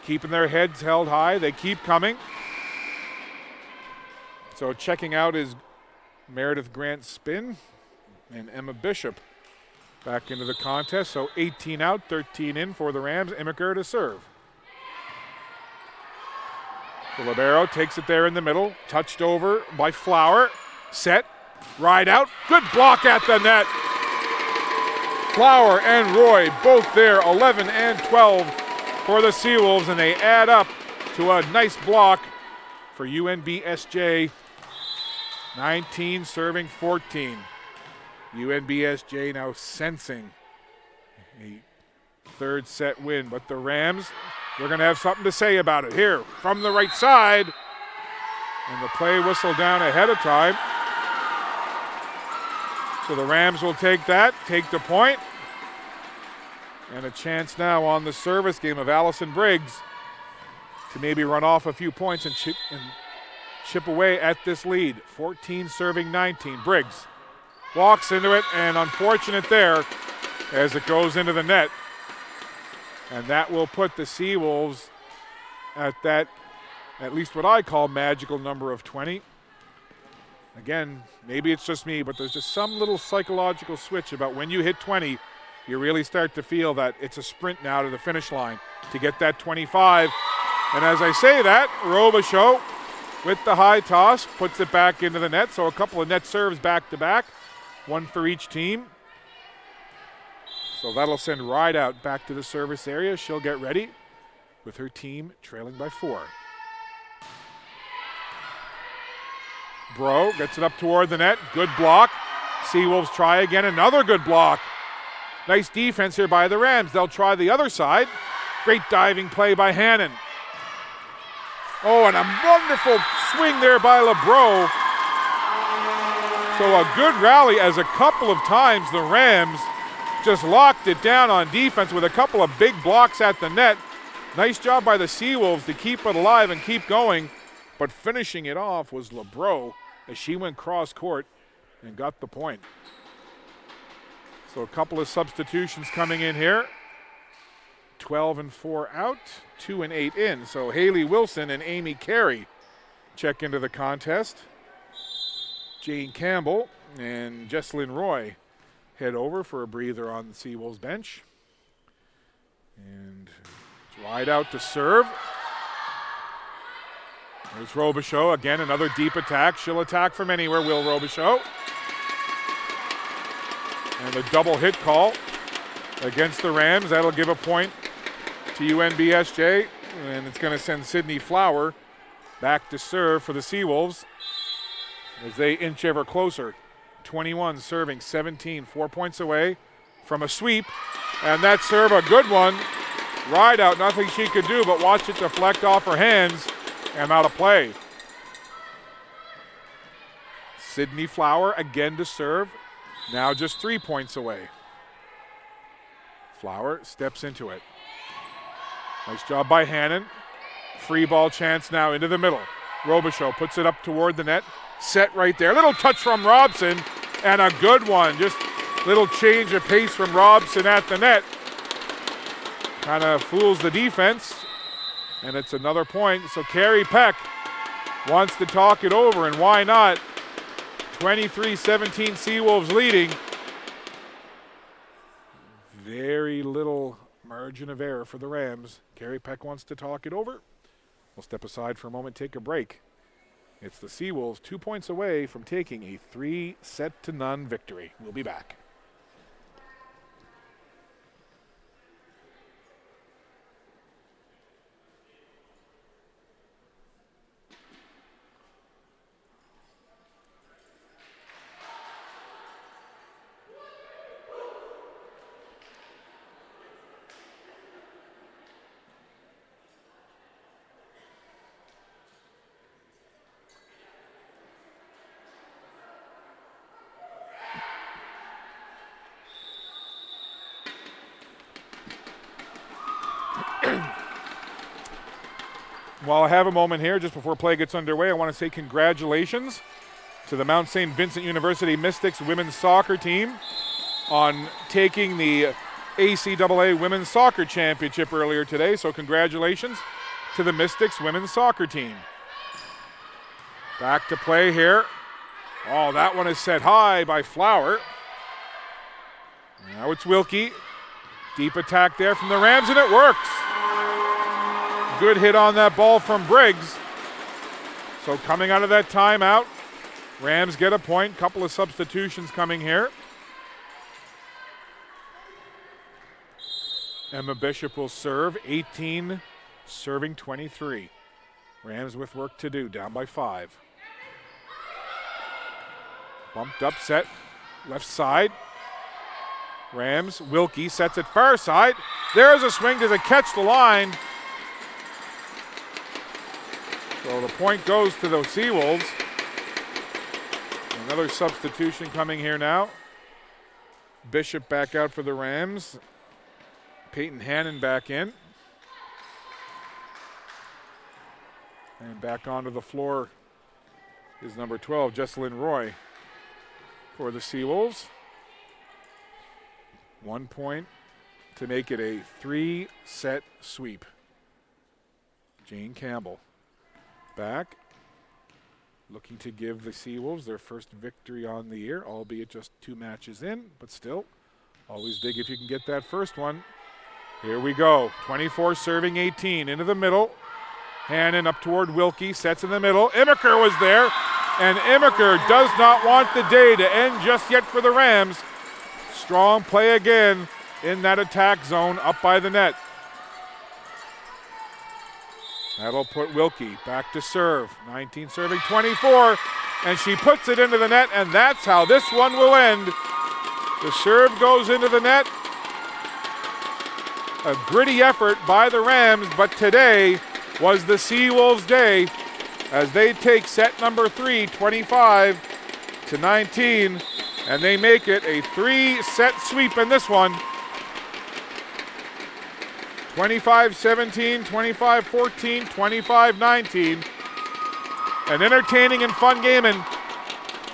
keeping their heads held high. They keep coming. So checking out is Meredith Grant-Spin and Emma Bishop back into the contest. So 18 out, 13 in for the Rams. Emiker to serve. The libero takes it there in the middle. Touched over by Flower. Set, ride out. Good block at the net. Flower and Roy both there, 11 and 12 for the Seawolves, and they add up to a nice block for UNBSJ. 19 serving 14. UNBSJ now sensing a third set win, but the Rams, they're going to have something to say about it. Here from the right side, and the play whistle down ahead of time. So the Rams will take that, take the point, and a chance now on the service game of Allison Briggs to maybe run off a few points and chip away at this lead. 14 serving 19. Briggs walks into it, and unfortunate there as it goes into the net. And that will put the Seawolves at that, at least what I call magical number of 20. Again, maybe it's just me, but there's just some little psychological switch about when you hit 20, you really start to feel that it's a sprint now to the finish line to get that 25. And as I say that, Robichaud with the high toss puts it back into the net. So a couple of net serves back to back, one for each team. So that'll send Rideout back to the service area. She'll get ready with her team trailing by 4. Bro gets it up toward the net. Good block. Seawolves try again. Another good block. Nice defense here by the Rams. They'll try the other side. Great diving play by Hannon. Oh, and a wonderful swing there by LeBreau. So a good rally as a couple of times the Rams just locked it down on defense with a couple of big blocks at the net. Nice job by the Seawolves to keep it alive and keep going. But finishing it off was LeBreau as she went cross court and got the point. So a couple of substitutions coming in here. 12 and 4 out, 2 and 8 in. So Haley Wilson and Amy Carey check into the contest. Jane Campbell and Jessalyn Roy head over for a breather on the Seawolves bench. And wide out to serve. There's Robichaud, again another deep attack. She'll attack from anywhere, will Robichaud. And a double hit call against the Rams. That'll give a point to UNBSJ. And it's going to send Sydney Flower back to serve for the Seawolves as they inch ever closer. 21 serving 17, 4 points away from a sweep. And that serve, a good one. Rideout, nothing she could do but watch it deflect off her hands and out of play. Sydney Flower again to serve. Now just 3 points away. Flower steps into it. Nice job by Hannon. Free ball chance now into the middle. Robichaud puts it up toward the net. Set right there. Little touch from Robson and a good one. Just little change of pace from Robson at the net. Kind of fools the defense. And it's another point. So Carrie Peck wants to talk it over, and why not? 23-17 Seawolves leading. Very little margin of error for the Rams. Carrie Peck wants to talk it over. We'll step aside for a moment, take a break. It's the Seawolves 2 points away from taking a 3-0 victory. We'll be back. While I have a moment here, just before play gets underway, I want to say congratulations to the Mount St. Vincent University Mystics women's soccer team on taking the ACAA Women's Soccer Championship earlier today. So congratulations to the Mystics women's soccer team. Back to play here. Oh, that one is set high by Flower. Now it's Wilkie. Deep attack there from the Rams, and it works. Good hit on that ball from Briggs. So coming out of that timeout, Rams get a point. Couple of substitutions coming here. Emma Bishop will serve, 18, serving 23. Rams with work to do, down by 5. Bumped up set, left side. Rams, Wilkie sets it far side. There's a swing, does it catch the line? So the point goes to the Seawolves. Another substitution coming here now. Bishop back out for the Rams. Peyton Hannon back in. And back onto the floor is number 12, Jesselyn Roy, for the Seawolves. 1 point to make it a 3-set sweep. Jane Campbell back, looking to give the Seawolves their first victory on the year, albeit just 2 matches in, but still, always big if you can get that first one. Here we go, 24 serving 18, into the middle. Hannon up toward Wilkie, sets in the middle. Immiker was there, and Immiker does not want the day to end just yet for the Rams. Strong play again in that attack zone up by the net. That'll put Wilkie back to serve. 19 serving 24, and she puts it into the net, and that's how this one will end. The serve goes into the net. A gritty effort by the Rams, but today was the Seawolves' day as they take set number 3, 25-19, and they make it a 3-set sweep in this one. 25-17, 25-14, 25-19. An entertaining and fun game, and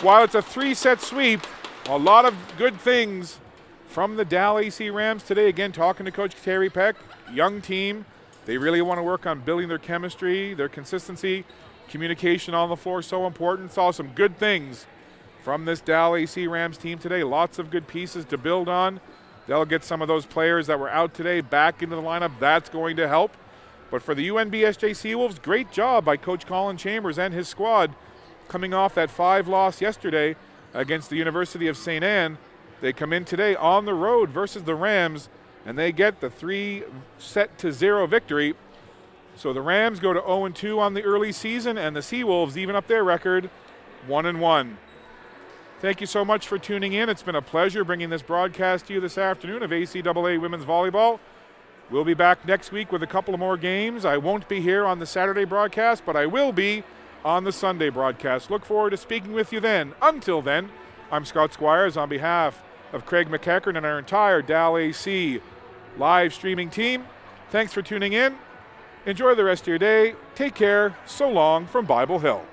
while it's a 3-set sweep, a lot of good things from the DAL AC Rams today. Again, talking to Coach Terry Peck, young team. They really want to work on building their chemistry, their consistency, communication on the floor, so important. Saw some good things from this DAL AC Rams team today. Lots of good pieces to build on. They'll get some of those players that were out today back into the lineup. That's going to help. But for the UNBSJ Seawolves, great job by Coach Colin Chambers and his squad coming off that 5 loss yesterday against the University of St. Anne. They come in today on the road versus the Rams, and they get the 3-0 victory. So the Rams go to 0-2 on the early season, and the Seawolves even up their record 1-1. Thank you so much for tuning in. It's been a pleasure bringing this broadcast to you this afternoon of ACAA Women's Volleyball. We'll be back next week with a couple of more games. I won't be here on the Saturday broadcast, but I will be on the Sunday broadcast. Look forward to speaking with you then. Until then, I'm Scott Squires on behalf of Craig McEachern and our entire DAL AC live streaming team. Thanks for tuning in. Enjoy the rest of your day. Take care. So long from Bible Hill.